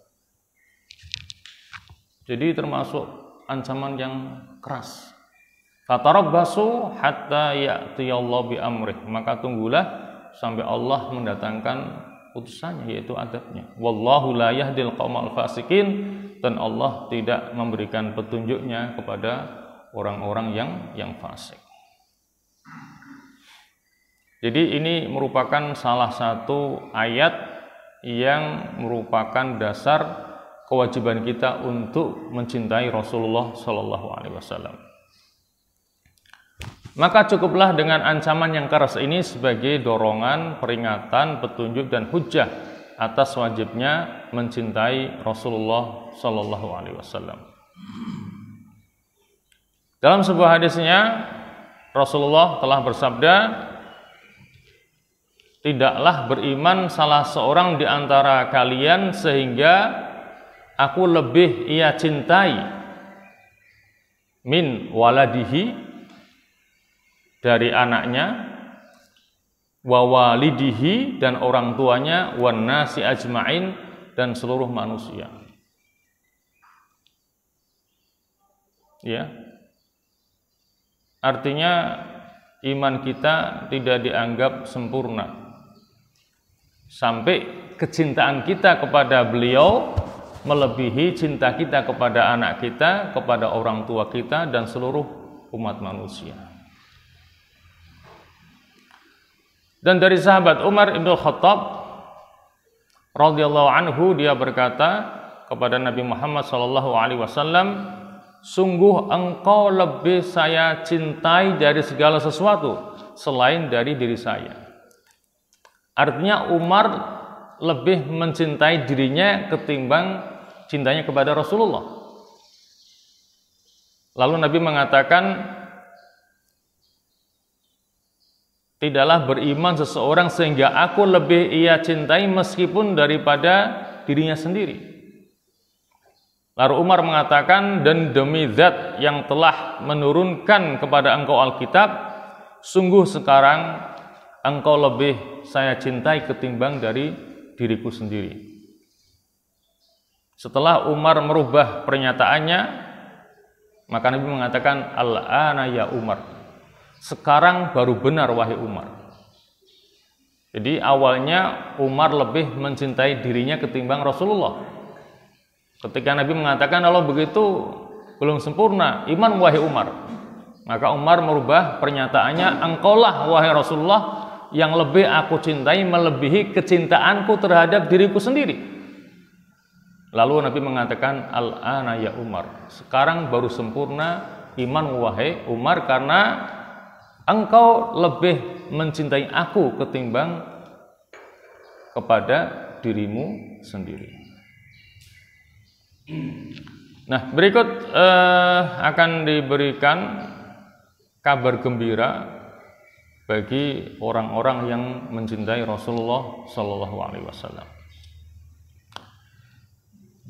Jadi termasuk ancaman yang keras. Fatarabbasu hatta ya'tiyallahu bi amrih, maka tunggulah sampai Allah mendatangkan putusannya, yaitu adabnya. Wallahu la yahdil qaumal fasikin, dan Allah tidak memberikan petunjuknya kepada orang-orang yang fasik. Jadi ini merupakan salah satu ayat yang merupakan dasar kewajiban kita untuk mencintai Rasulullah Shallallahu Alaihi Wasallam. Maka cukuplah dengan ancaman yang keras ini sebagai dorongan, peringatan, petunjuk, dan hujjah atas wajibnya mencintai Rasulullah Shallallahu Alaihi Wasallam. Dalam sebuah hadisnya, Rasulullah telah bersabda, tidaklah beriman salah seorang di antara kalian sehingga aku lebih ia cintai min waladihi, dari anaknya, wa walidihi, dan orang tuanya, wan nasi ajmain, dan seluruh manusia. Ya. Artinya iman kita tidak dianggap sempurna sampai kecintaan kita kepada beliau melebihi cinta kita kepada anak kita, kepada orang tua kita, dan seluruh umat manusia. Dan dari sahabat Umar ibn Khattab radhiyallahu anhu, dia berkata kepada Nabi Muhammad sallallahu alaihi wasallam, sungguh engkau lebih saya cintai dari segala sesuatu selain dari diri saya. Artinya Umar lebih mencintai dirinya ketimbang cintanya kepada Rasulullah. Lalu Nabi mengatakan, tidaklah beriman seseorang sehingga aku lebih ia cintai meskipun daripada dirinya sendiri. Lalu Umar mengatakan, dan demi zat yang telah menurunkan kepada engkau Alkitab, sungguh sekarang engkau lebih saya cintai ketimbang dari diriku sendiri. Setelah Umar merubah pernyataannya, maka Nabi mengatakan, al-ana ya Umar, sekarang baru benar wahai Umar. Jadi awalnya Umar lebih mencintai dirinya ketimbang Rasulullah. Ketika Nabi mengatakan, kalau begitu belum sempurna iman wahai Umar, maka Umar merubah pernyataannya, engkaulah wahai Rasulullah yang lebih aku cintai melebihi kecintaanku terhadap diriku sendiri. Lalu Nabi mengatakan, al-ana ya Umar, sekarang baru sempurna iman wahai Umar, karena engkau lebih mencintai aku ketimbang kepada dirimu sendiri. Nah, berikut akan diberikan kabar gembira bagi orang-orang yang mencintai Rasulullah Shallallahu Alaihi Wasallam.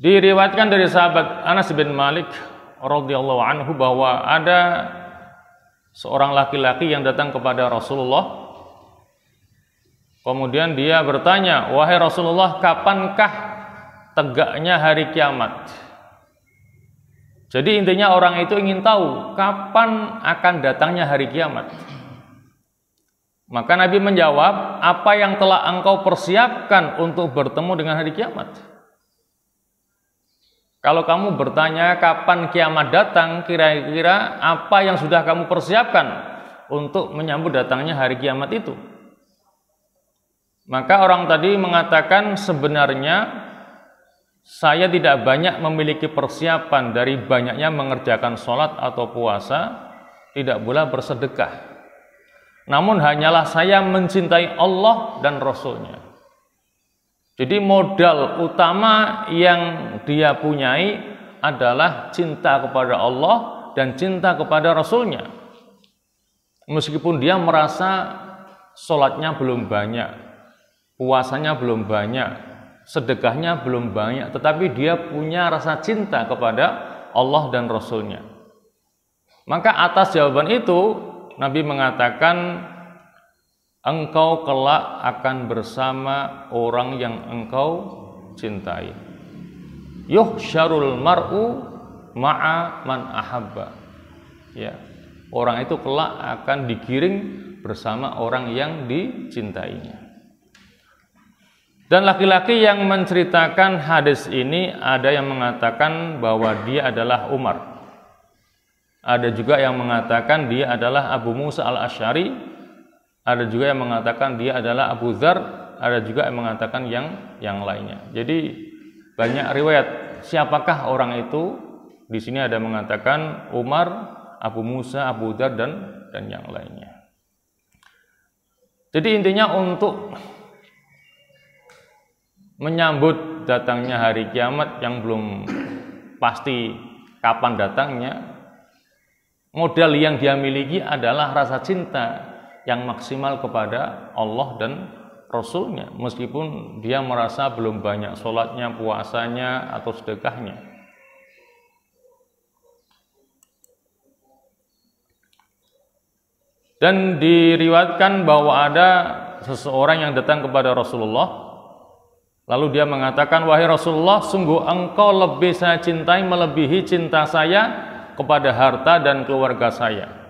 Diriwayatkan dari sahabat Anas bin Malik radhiyallahu anhu bahwa ada seorang laki-laki yang datang kepada Rasulullah. Kemudian dia bertanya, "Wahai Rasulullah, kapankah tegaknya hari kiamat?" Jadi intinya orang itu ingin tahu kapan akan datangnya hari kiamat. Maka Nabi menjawab, "Apa yang telah engkau persiapkan untuk bertemu dengan hari kiamat?" Kalau kamu bertanya kapan kiamat datang, kira-kira apa yang sudah kamu persiapkan untuk menyambut datangnya hari kiamat itu? Maka orang tadi mengatakan, sebenarnya saya tidak banyak memiliki persiapan dari banyaknya mengerjakan sholat atau puasa, tidak pula bersedekah. Namun hanyalah saya mencintai Allah dan Rasul-Nya. Jadi modal utama yang dia punyai adalah cinta kepada Allah dan cinta kepada Rasul-Nya. Meskipun dia merasa sholatnya belum banyak, puasanya belum banyak, sedekahnya belum banyak, tetapi dia punya rasa cinta kepada Allah dan Rasul-Nya. Maka atas jawaban itu Nabi mengatakan, engkau kelak akan bersama orang yang engkau cintai. Yuhsyarul mar'u ma'a man ahabba. Ya, orang itu kelak akan digiring bersama orang yang dicintainya. Dan laki-laki yang menceritakan hadis ini ada yang mengatakan bahwa dia adalah Umar. Ada juga yang mengatakan dia adalah Abu Musa al-Asy'ari. Ada juga yang mengatakan dia adalah Abu Dzar, ada juga yang mengatakan yang lainnya. Jadi banyak riwayat siapakah orang itu. Di sini ada mengatakan Umar, Abu Musa, Abu Dzar dan yang lainnya. Jadi intinya untuk menyambut datangnya hari kiamat yang belum pasti kapan datangnya, modal yang dia miliki adalah rasa cinta yang maksimal kepada Allah dan Rasul-Nya, meskipun dia merasa belum banyak sholatnya, puasanya, atau sedekahnya. Dan diriwayatkan bahwa ada seseorang yang datang kepada Rasulullah, lalu dia mengatakan, "Wahai Rasulullah, sungguh engkau lebih saya cintai melebihi cinta saya kepada harta dan keluarga saya.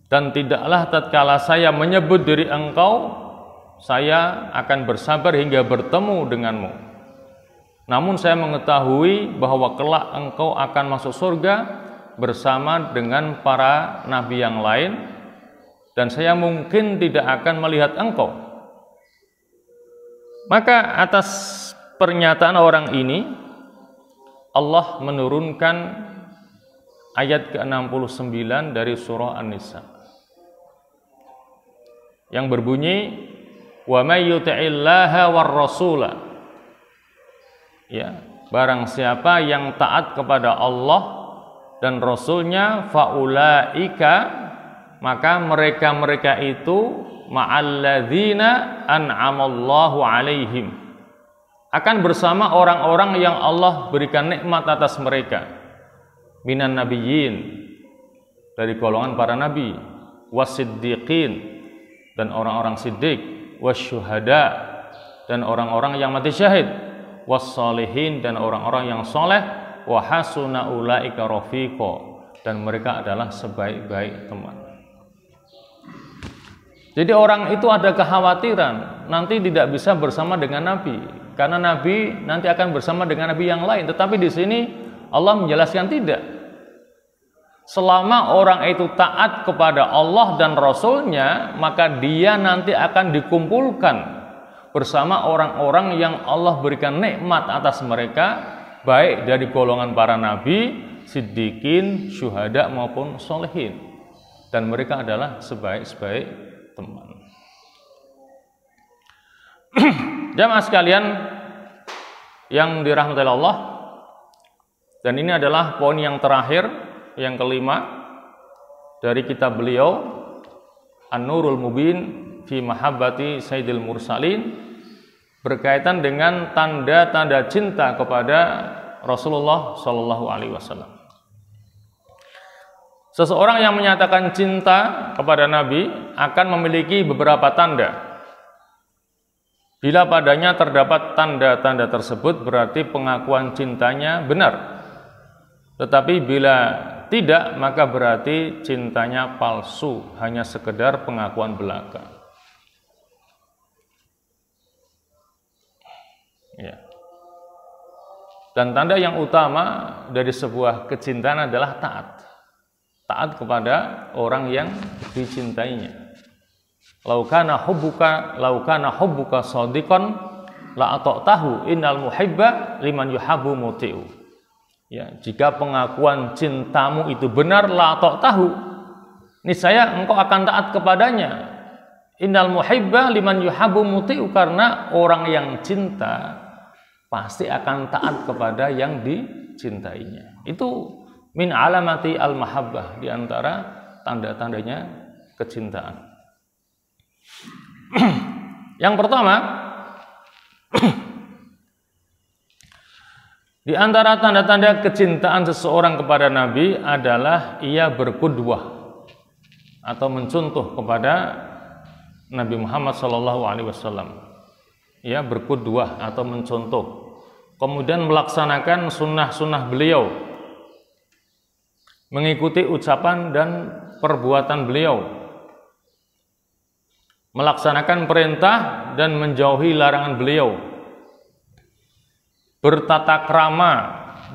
Dan tidaklah tatkala saya menyebut diri engkau, saya akan bersabar hingga bertemu denganmu. Namun saya mengetahui bahwa kelak engkau akan masuk surga bersama dengan para nabi yang lain, dan saya mungkin tidak akan melihat engkau." Maka atas pernyataan orang ini, Allah menurunkan ayat ke-69 dari surah An-Nisa yang berbunyi, "Wa may yuti'illaha war rasula." Ya, barang siapa yang taat kepada Allah dan Rasul-Nya, faulaika, maka mereka-mereka itu ma'alladzina an'amallahu alaihim, akan bersama orang-orang yang Allah berikan nikmat atas mereka, minan nabiyyin, dari golongan para nabi, wasiddiqin, dan orang-orang siddiq, wasyuhada, dan orang-orang yang mati syahid, wassalihin, dan orang-orang yang soleh, wa hasuna ulaika rafiqa, dan mereka adalah sebaik-baik teman. Jadi orang itu ada kekhawatiran nanti tidak bisa bersama dengan Nabi, karena Nabi nanti akan bersama dengan Nabi yang lain. Tetapi di sini Allah menjelaskan tidak. Selama orang itu taat kepada Allah dan Rasul-Nya, maka dia nanti akan dikumpulkan bersama orang-orang yang Allah berikan nikmat atas mereka, baik dari golongan para nabi siddiqin, syuhada maupun solehin, dan mereka adalah sebaik-sebaik teman. Jamaah sekalian yang dirahmati Allah, dan ini adalah poin yang terakhir, yang kelima dari kitab beliau An-Nurul Mubin fi Mahabbati Sayyidil Mursalin, berkaitan dengan tanda-tanda cinta kepada Rasulullah Shallallahu Alaihi Wasallam. Seseorang yang menyatakan cinta kepada Nabi akan memiliki beberapa tanda. Bila padanya terdapat tanda-tanda tersebut, berarti pengakuan cintanya benar. Tetapi bila tidak, maka berarti cintanya palsu, hanya sekedar pengakuan belaka. Ya. Dan tanda yang utama dari sebuah kecintaan adalah taat. Taat kepada orang yang dicintainya. Laukana hubbuka shadiqan la ata'tahu innal muhibba liman yuhabbu muti'u. Ya, jika pengakuan cintamu itu benar, la ata'tahu, niscaya engkau akan taat kepadanya. Innal muhibba liman yuhabbu muti'u, karena orang yang cinta pasti akan taat kepada yang dicintainya. Itu min alamati al-mahabbah, di antara tanda-tandanya kecintaan. Yang pertama, di antara tanda-tanda kecintaan seseorang kepada Nabi adalah ia berqudwah atau mencontoh kepada Nabi Muhammad SAW. Ia berqudwah atau mencontoh, kemudian melaksanakan sunnah-sunnah beliau, mengikuti ucapan dan perbuatan beliau, melaksanakan perintah dan menjauhi larangan beliau, bertata krama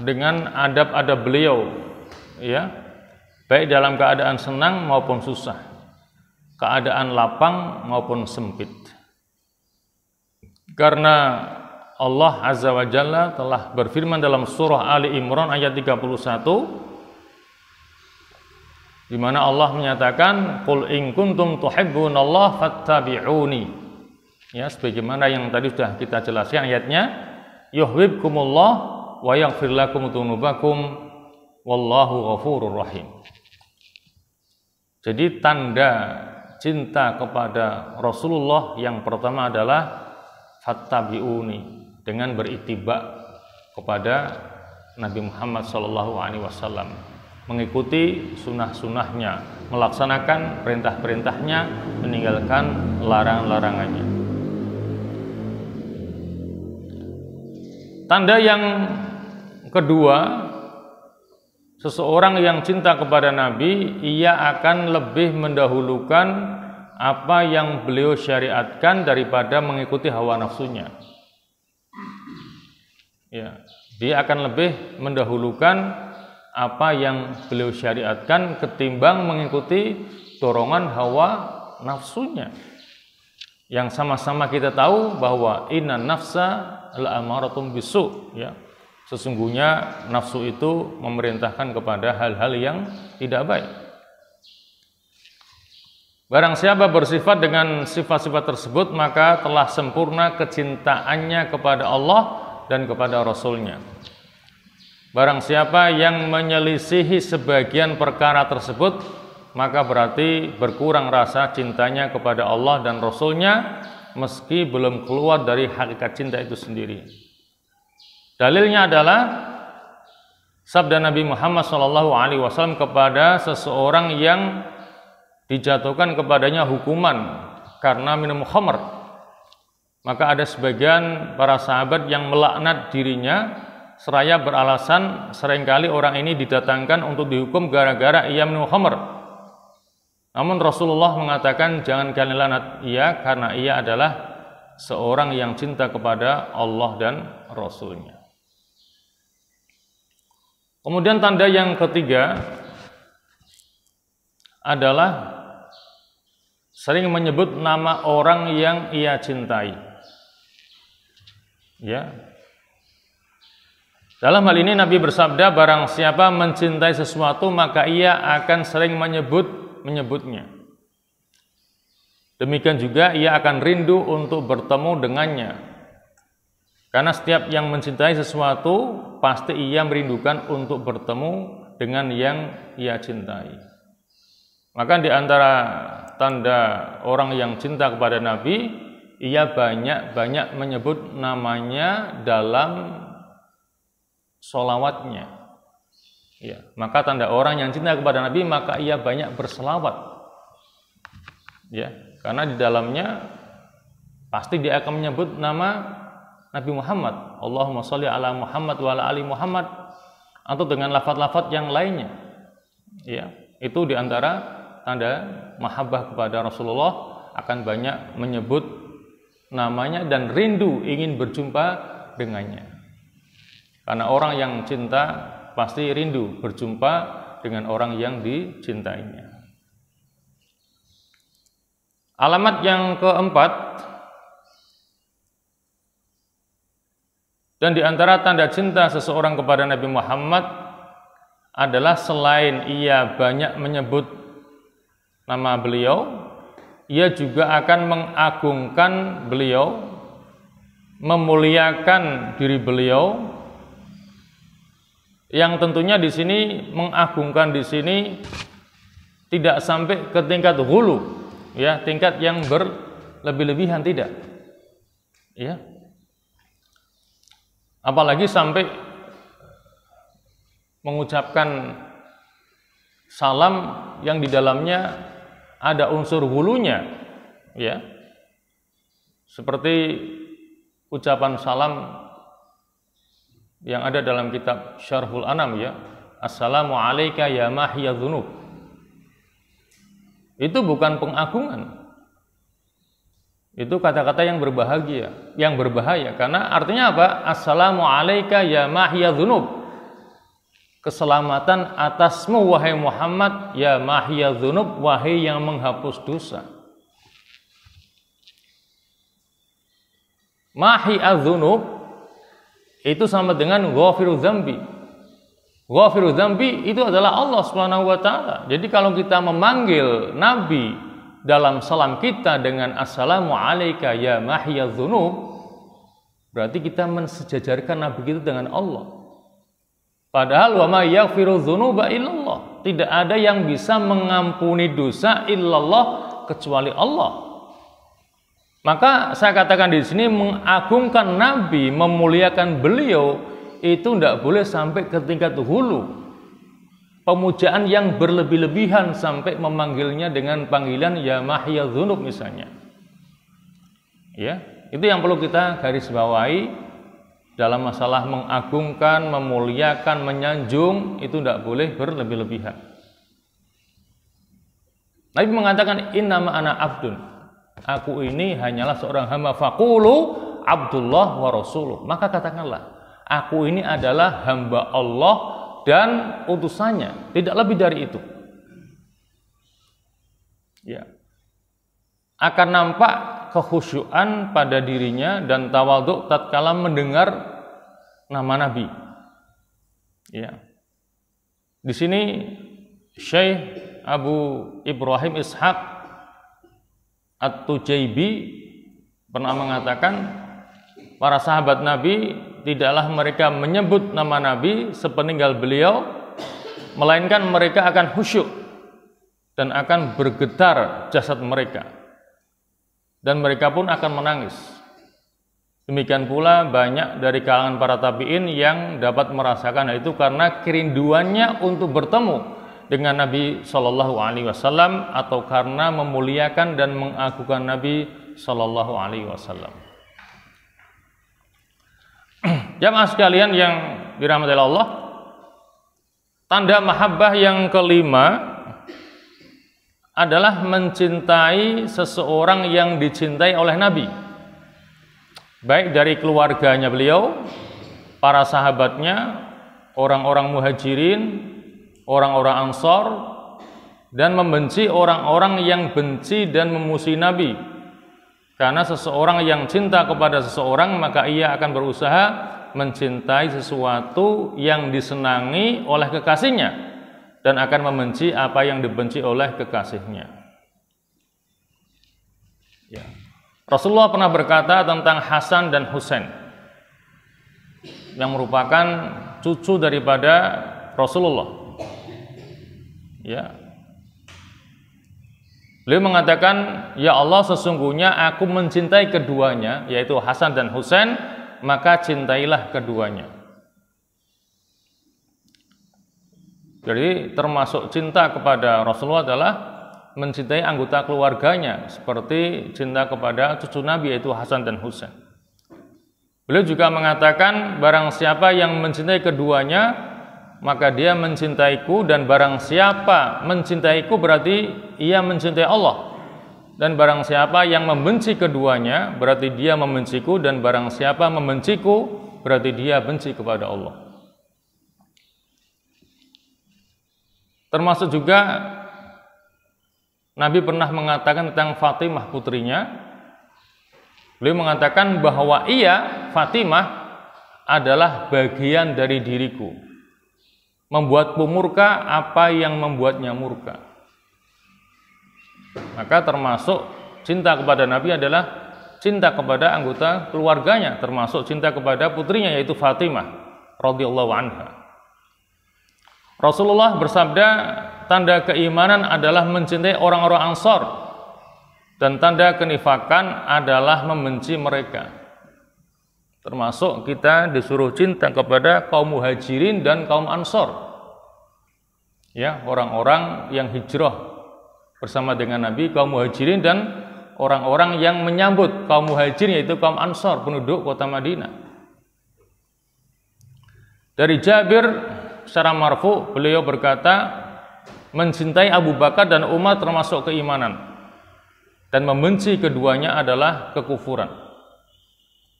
dengan adab-adab beliau, ya, baik dalam keadaan senang maupun susah, keadaan lapang maupun sempit. Karena Allah Azza wa Jalla telah berfirman dalam surah Ali Imran ayat 31, di mana Allah menyatakan, "Qul in kuntum tuhibbunallaha fattabi'uni." Ya, sebagaimana yang tadi sudah kita jelaskan ayatnya, yuhibbukumullah wa yaghfir lakum dzunubakum wallahu ghafurur rahim. Jadi tanda cinta kepada Rasulullah yang pertama adalah fattabi'uni, dengan berittiba kepada Nabi Muhammad SAW, mengikuti sunnah-sunnahnya, melaksanakan perintah-perintahnya, meninggalkan larangan-larangannya. Tanda yang kedua, seseorang yang cinta kepada Nabi, ia akan lebih mendahulukan apa yang beliau syariatkan daripada mengikuti hawa nafsunya. Ya, dia akan lebih mendahulukan apa yang beliau syariatkan ketimbang mengikuti dorongan hawa nafsunya. Yang sama-sama kita tahu bahwa inna nafsa la'amaratum bisu, ya. Sesungguhnya nafsu itu memerintahkan kepada hal-hal yang tidak baik. Barang siapa bersifat dengan sifat-sifat tersebut, maka telah sempurna kecintaannya kepada Allah dan kepada Rasul-Nya. Barang siapa yang menyelisihi sebagian perkara tersebut, maka berarti berkurang rasa cintanya kepada Allah dan Rasul-Nya, meski belum keluar dari hakikat cinta itu sendiri. Dalilnya adalah sabda Nabi Muhammad SAW kepada seseorang yang dijatuhkan kepadanya hukuman karena minum khamr. Maka ada sebagian para sahabat yang melaknat dirinya, seraya beralasan seringkali orang ini didatangkan untuk dihukum gara-gara ia minum khamr. Namun Rasulullah mengatakan, jangan kalian laknat ia, karena ia adalah seorang yang cinta kepada Allah dan Rasul-Nya. Kemudian tanda yang ketiga adalah sering menyebut nama orang yang ia cintai. Ya. Dalam hal ini Nabi bersabda, barang siapa mencintai sesuatu maka ia akan sering menyebutnya. Demikian juga ia akan rindu untuk bertemu dengannya. Karena setiap yang mencintai sesuatu pasti ia merindukan untuk bertemu dengan yang ia cintai. Maka di antara tanda orang yang cinta kepada Nabi, ia banyak menyebut namanya dalam sholawatnya. Ya, maka tanda orang yang cinta kepada Nabi maka ia banyak berselawat. Ya, karena di dalamnya pasti dia akan menyebut nama Nabi Muhammad. Allahumma sholli ala Muhammad wa ala ali Muhammad, atau dengan lafaz-lafaz yang lainnya. Ya, itu di antara tanda mahabbah kepada Rasulullah, akan banyak menyebut namanya dan rindu ingin berjumpa dengannya. Karena orang yang cinta pasti rindu berjumpa dengan orang yang dicintainya. Alamat yang keempat, dan di antara tanda cinta seseorang kepada Nabi Muhammad adalah selain ia banyak menyebut nama beliau, ia juga akan mengagungkan beliau, memuliakan diri beliau. Yang tentunya di sini mengagungkan di sini tidak sampai ke tingkat hulu, ya, tingkat yang berlebih-lebihan, tidak. Ya. Apalagi sampai mengucapkan salam yang di dalamnya ada unsur hulunya, ya. Seperti ucapan salam yang ada dalam kitab Syarhul Anam, ya, Assalamu alayka ya mahiyadz dzunub. Itu bukan pengagungan. Itu kata-kata yang berbahaya, karena artinya apa? Assalamu alayka ya mahiyadz dzunub. Keselamatan atasmu wahai Muhammad, ya mahiyadz dzunub, wahai yang menghapus dosa. Mahiyadz dzunub itu sama dengan ghafirudz dzambi. Ghafirudz dzambi itu adalah Allah Subhanahu wa taala. Jadi kalau kita memanggil Nabi dalam salam kita dengan assalamu alayka ya mahiyadz dzunub, berarti kita mensejajarkan Nabi kita dengan Allah. Padahal wa may yaghfirudz dzunuba illallah. Tidak ada yang bisa mengampuni dosa illallah kecuali Allah. Maka saya katakan di sini mengagungkan Nabi, memuliakan beliau itu tidak boleh sampai ke tingkat hulu. Pemujaan yang berlebih-lebihan sampai memanggilnya dengan panggilan ya mahiyadz dzunub misalnya. Ya, itu yang perlu kita garis bawahi dalam masalah mengagungkan, memuliakan, menyanjung, itu tidak boleh berlebih-lebihan. Nabi mengatakan innama ana abdun. Aku ini hanyalah seorang hamba, faqulu Abdullah wa Rasuluh. Maka katakanlah, aku ini adalah hamba Allah dan utusannya, tidak lebih dari itu. Ya. Akan nampak kekhusyuan pada dirinya dan tawadhu tatkala mendengar nama Nabi. Ya. Di sini Syekh Abu Ibrahim Ishaq At-Tujaibi pernah mengatakan, para sahabat Nabi tidaklah mereka menyebut nama Nabi sepeninggal beliau, melainkan mereka akan khusyuk dan akan bergetar jasad mereka, dan mereka pun akan menangis. Demikian pula banyak dari kalangan para tabi'in yang dapat merasakan hal itu karena kerinduannya untuk bertemu dengan Nabi Shallallahu Alaihi Wasallam, atau karena memuliakan dan mengagungkan Nabi Shallallahu Alaihi Wasallam. Jamaah sekalian yang dirahmati Allah, tanda mahabbah yang kelima adalah mencintai seseorang yang dicintai oleh Nabi, baik dari keluarganya beliau, para sahabatnya, orang-orang muhajirin, orang-orang Ansor, dan membenci orang-orang yang benci dan memusuhi Nabi. Karena seseorang yang cinta kepada seseorang maka ia akan berusaha mencintai sesuatu yang disenangi oleh kekasihnya dan akan membenci apa yang dibenci oleh kekasihnya. Ya. Rasulullah pernah berkata tentang Hasan dan Husain yang merupakan cucu daripada Rasulullah. Ya. Beliau mengatakan, "Ya Allah, sesungguhnya aku mencintai keduanya, yaitu Hasan dan Husain, maka cintailah keduanya." Jadi termasuk cinta kepada Rasulullah adalah mencintai anggota keluarganya, seperti cinta kepada cucu Nabi yaitu Hasan dan Husain. Beliau juga mengatakan, barang siapa yang mencintai keduanya, maka dia mencintaiku, dan barang siapa mencintaiku berarti ia mencintai Allah. Dan barang siapa yang membenci keduanya berarti dia membenciku, dan barang siapa membenciku berarti dia benci kepada Allah. Termasuk juga Nabi pernah mengatakan tentang Fatimah putrinya. Beliau mengatakan bahwa Fatimah adalah bagian dari diriku. Membuatku murka apa yang membuatnya murka. Maka termasuk cinta kepada Nabi adalah cinta kepada anggota keluarganya, termasuk cinta kepada putrinya yaitu Fatimah radhiyallahu anha. Rasulullah bersabda, tanda keimanan adalah mencintai orang-orang Ansor, dan tanda kenifakan adalah membenci mereka. Termasuk kita disuruh cinta kepada kaum Muhajirin dan kaum Ansor. Ya, orang-orang yang hijrah bersama dengan Nabi, kaum Muhajirin, dan orang-orang yang menyambut kaum Muhajirin yaitu kaum Ansor, penduduk kota Madinah. Dari Jabir secara marfu, beliau berkata, mencintai Abu Bakar dan Umar termasuk keimanan, dan membenci keduanya adalah kekufuran.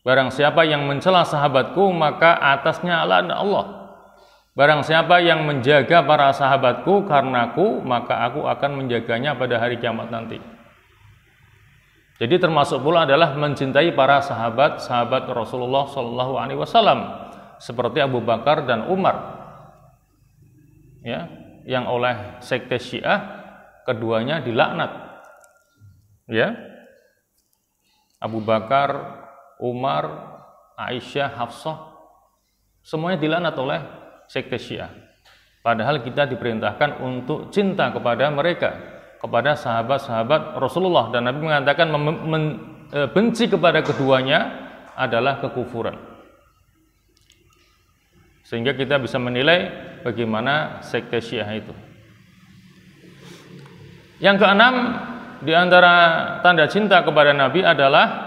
Barang siapa yang mencela sahabatku, maka atasnya laknat Allah. Barang siapa yang menjaga para sahabatku karenaku, maka aku akan menjaganya pada hari kiamat nanti. Jadi termasuk pula adalah mencintai para sahabat Rasulullah SAW, seperti Abu Bakar dan Umar. Ya, yang oleh sekte Syiah keduanya dilaknat. Ya. Abu Bakar, Umar, Aisyah, Hafsah, semuanya dilaknat oleh sekte Syiah. Padahal kita diperintahkan untuk cinta kepada mereka, kepada sahabat-sahabat Rasulullah, dan Nabi mengatakan benci kepada keduanya adalah kekufuran. Sehingga kita bisa menilai bagaimana sekte Syiah itu. Yang keenam, di antara tanda cinta kepada Nabi adalah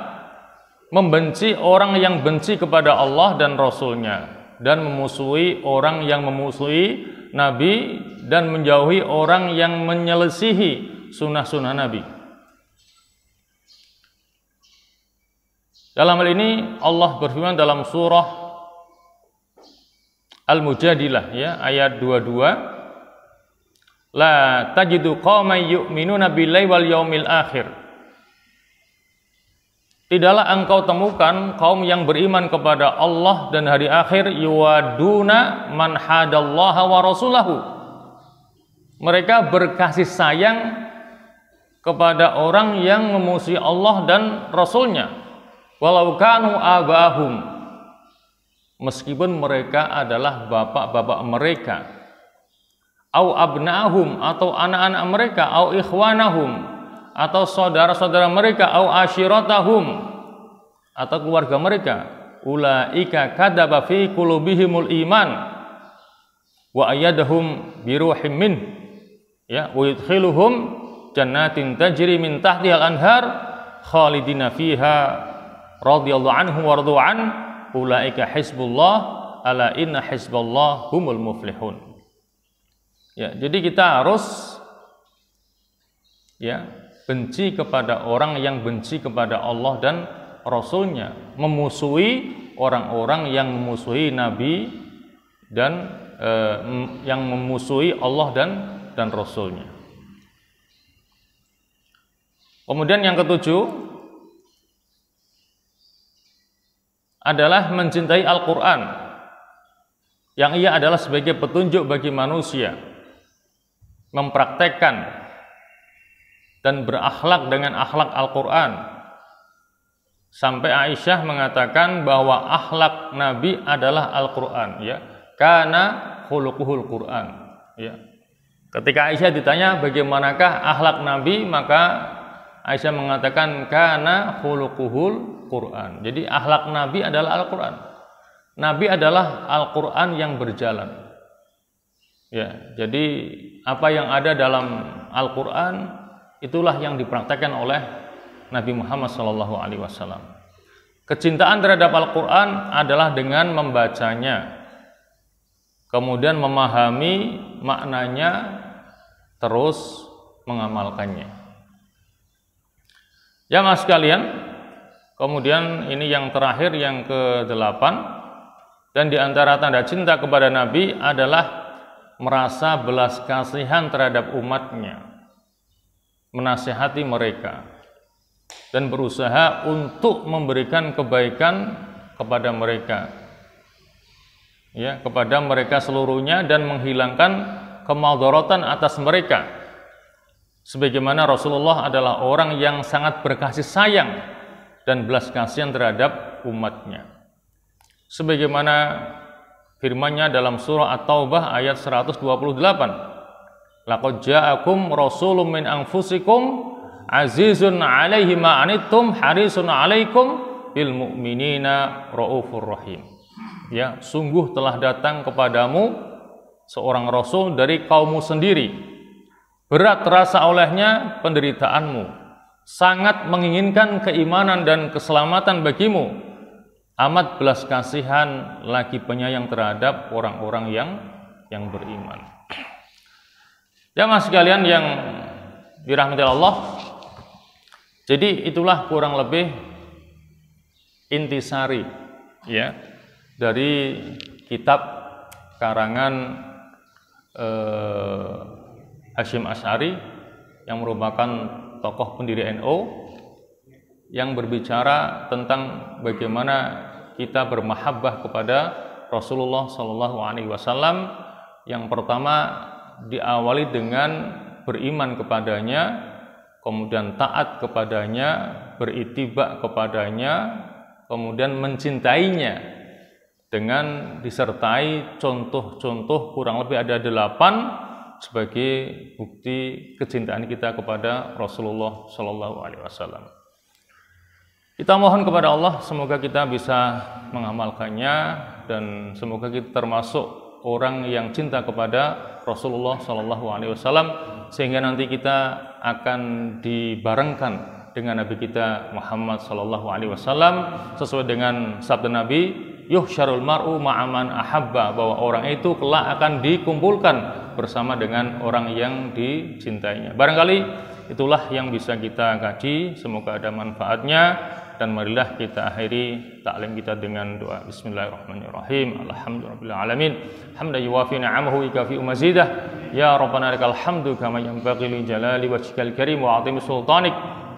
membenci orang yang benci kepada Allah dan Rasul-Nya, dan memusuhi orang yang memusuhi Nabi, dan menjauhi orang yang menyelisihi sunnah-sunnah Nabi. Dalam hal ini Allah berfirman dalam surah Al-Mujadilah, ya, ayat 22, la tajidu qauman yu'minuna billahi wal yaumil akhir. Tidaklah engkau temukan kaum yang beriman kepada Allah dan hari akhir, yuwaduna man hadallaha wa rasulahu. Mereka berkasih sayang kepada orang yang memusuhi Allah dan Rasulnya, walau kanu abahum, meskipun mereka adalah bapak-bapak mereka, au abnahum, atau anak-anak mereka, au ikhwanahum, atau saudara-saudara mereka, au ashiratahum, atau keluarga mereka. Ulaika kadzaba fi qulubihimul iman wa ayyadahum biruhim min, ya, wa yudkhiluhum jannatin tajri min tahtihal anhar khalidina fiha radhiyallahu anhu wa radu an ulaika hizbullah ala inna hizballah humul muflihun. Ya, jadi kita harus, ya, benci kepada orang yang benci kepada Allah dan Rasul-Nya, memusuhi orang-orang yang memusuhi Nabi dan yang memusuhi Allah dan Rasul-Nya. Kemudian yang ketujuh adalah mencintai Al-Quran, yang ia adalah sebagai petunjuk bagi manusia, mempraktekkan dan berakhlak dengan akhlak Al-Quran. Sampai Aisyah mengatakan bahwa akhlak Nabi adalah Al-Quran, ya. Kana khuluquhul Quran, ya. Ketika Aisyah ditanya bagaimanakah akhlak Nabi, maka Aisyah mengatakan kana khuluquhul Quran. Jadi akhlak Nabi adalah Al-Quran. Nabi adalah Al-Quran yang berjalan. Ya, jadi apa yang ada dalam Al-Quran itulah yang dipraktekkan oleh Nabi Muhammad SAW. Kecintaan terhadap Al-Quran adalah dengan membacanya, kemudian memahami maknanya, terus mengamalkannya. Jamaah sekalian, kemudian ini yang terakhir, yang ke-8, dan di antara tanda cinta kepada Nabi adalah merasa belas kasihan terhadap umatnya, menasihati mereka, dan berusaha untuk memberikan kebaikan kepada mereka, ya, kepada mereka seluruhnya, dan menghilangkan kemadharatan atas mereka. Sebagaimana Rasulullah adalah orang yang sangat berkasih sayang dan belas kasihan terhadap umatnya. Sebagaimana firman-Nya dalam surah At-Taubah ayat 128. Laqad ja'akum rasulun min anfusikum azizun 'alaihi ma 'anittum harisun 'alaikum bil mu'minina raufur rahim. Ya, sungguh telah datang kepadamu seorang rasul dari kaummu sendiri. Berat terasa olehnya penderitaanmu, sangat menginginkan keimanan dan keselamatan bagimu, amat belas kasihan lagi penyayang terhadap orang-orang yang beriman. Jamaah sekalian yang dirahmati Allah, jadi itulah kurang lebih intisari, ya, dari kitab karangan Hasyim Asy'ari yang merupakan tokoh pendiri NU, yang berbicara tentang bagaimana kita bermahabbah kepada Rasulullah SAW. Yang pertama diawali dengan beriman kepadanya, kemudian taat kepadanya, berittiba kepadanya, kemudian mencintainya, dengan disertai contoh-contoh kurang lebih ada 8 sebagai bukti kecintaan kita kepada Rasulullah SAW. Kita mohon kepada Allah semoga kita bisa mengamalkannya, dan semoga kita termasuk orang yang cinta kepada Rasulullah SAW, sehingga nanti kita akan dibarengkan dengan Nabi kita Muhammad SAW, sesuai dengan sabda Nabi, yuhsyarul mar'u ma'aman ahabba, bahwa orang itu kelak akan dikumpulkan bersama dengan orang yang dicintainya. Barangkali itulah yang bisa kita kaji, semoga ada manfaatnya, dan marilah kita akhiri taklim kita dengan doa. Bismillahirrahmanirrahim. Alhamdulillahirabbil alamin. Hamdan yuwafi ni'amahu wa yukafi mazidah. Ya Rabbana lakal hamdu kama yanbaghi li jalali wajhikal karim wa 'azimi sultanik.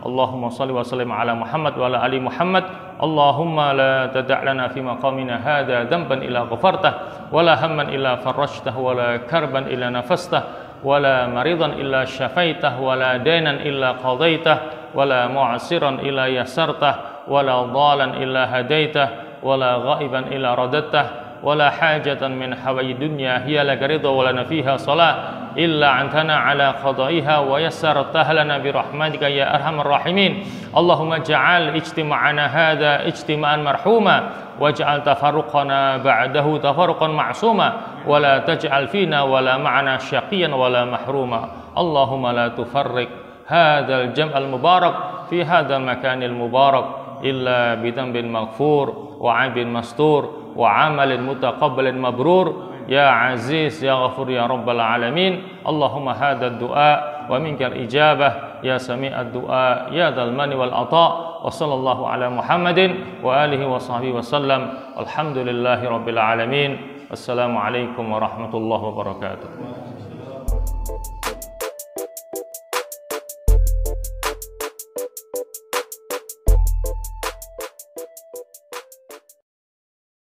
Allahumma shalli wa sallim ala Muhammad wa ala ali Muhammad. Allahumma la tada' lana fi maqamina hadha dhanban illa ghafartah, wa la hamman illa farajtah, wa la karban illa nafastah, wa la maridan illa syafaitah, wa la dainan illa qadaitah, wa la mu'asiran illa yasartah, wa la dhalan illa hadaitah, wa la ghaiban illa radattah, wa la hajatan min hawaij dunya hiya laka ridha wa lana fiha salah illa antana ala qada'iha wa yassartaha lana bi rahmatika ya arhamar rahimin. Allahumma ja'al ijtima'ana hadha ijtima'an marhuma waj'al tafarruqana ba'dahu tafarruqan ma'suma wa la taj'al fina wa la ma'ana syaqiyan wa la mahruma. Allahumma la tufarriq hadzal jam'al mubarak fi hadzal makanil mubarak illa bi dhanbin maghfur wa 'aibin mastur wa 'amalin mutaqabbalin mabrur. Ya Aziz, Ya Ghafur, Ya Rabbal Alamin. Allahumma hadha ad-du'a wa minkal ijabah, Ya sami'ad du'a, Ya dzal mani wal ata'. Wa sallallahu ala Muhammadin wa alihi wa sahbihi wa sallam. Alhamdulillahi rabbil alamin. Assalamualaikum warahmatullahi wabarakatuh.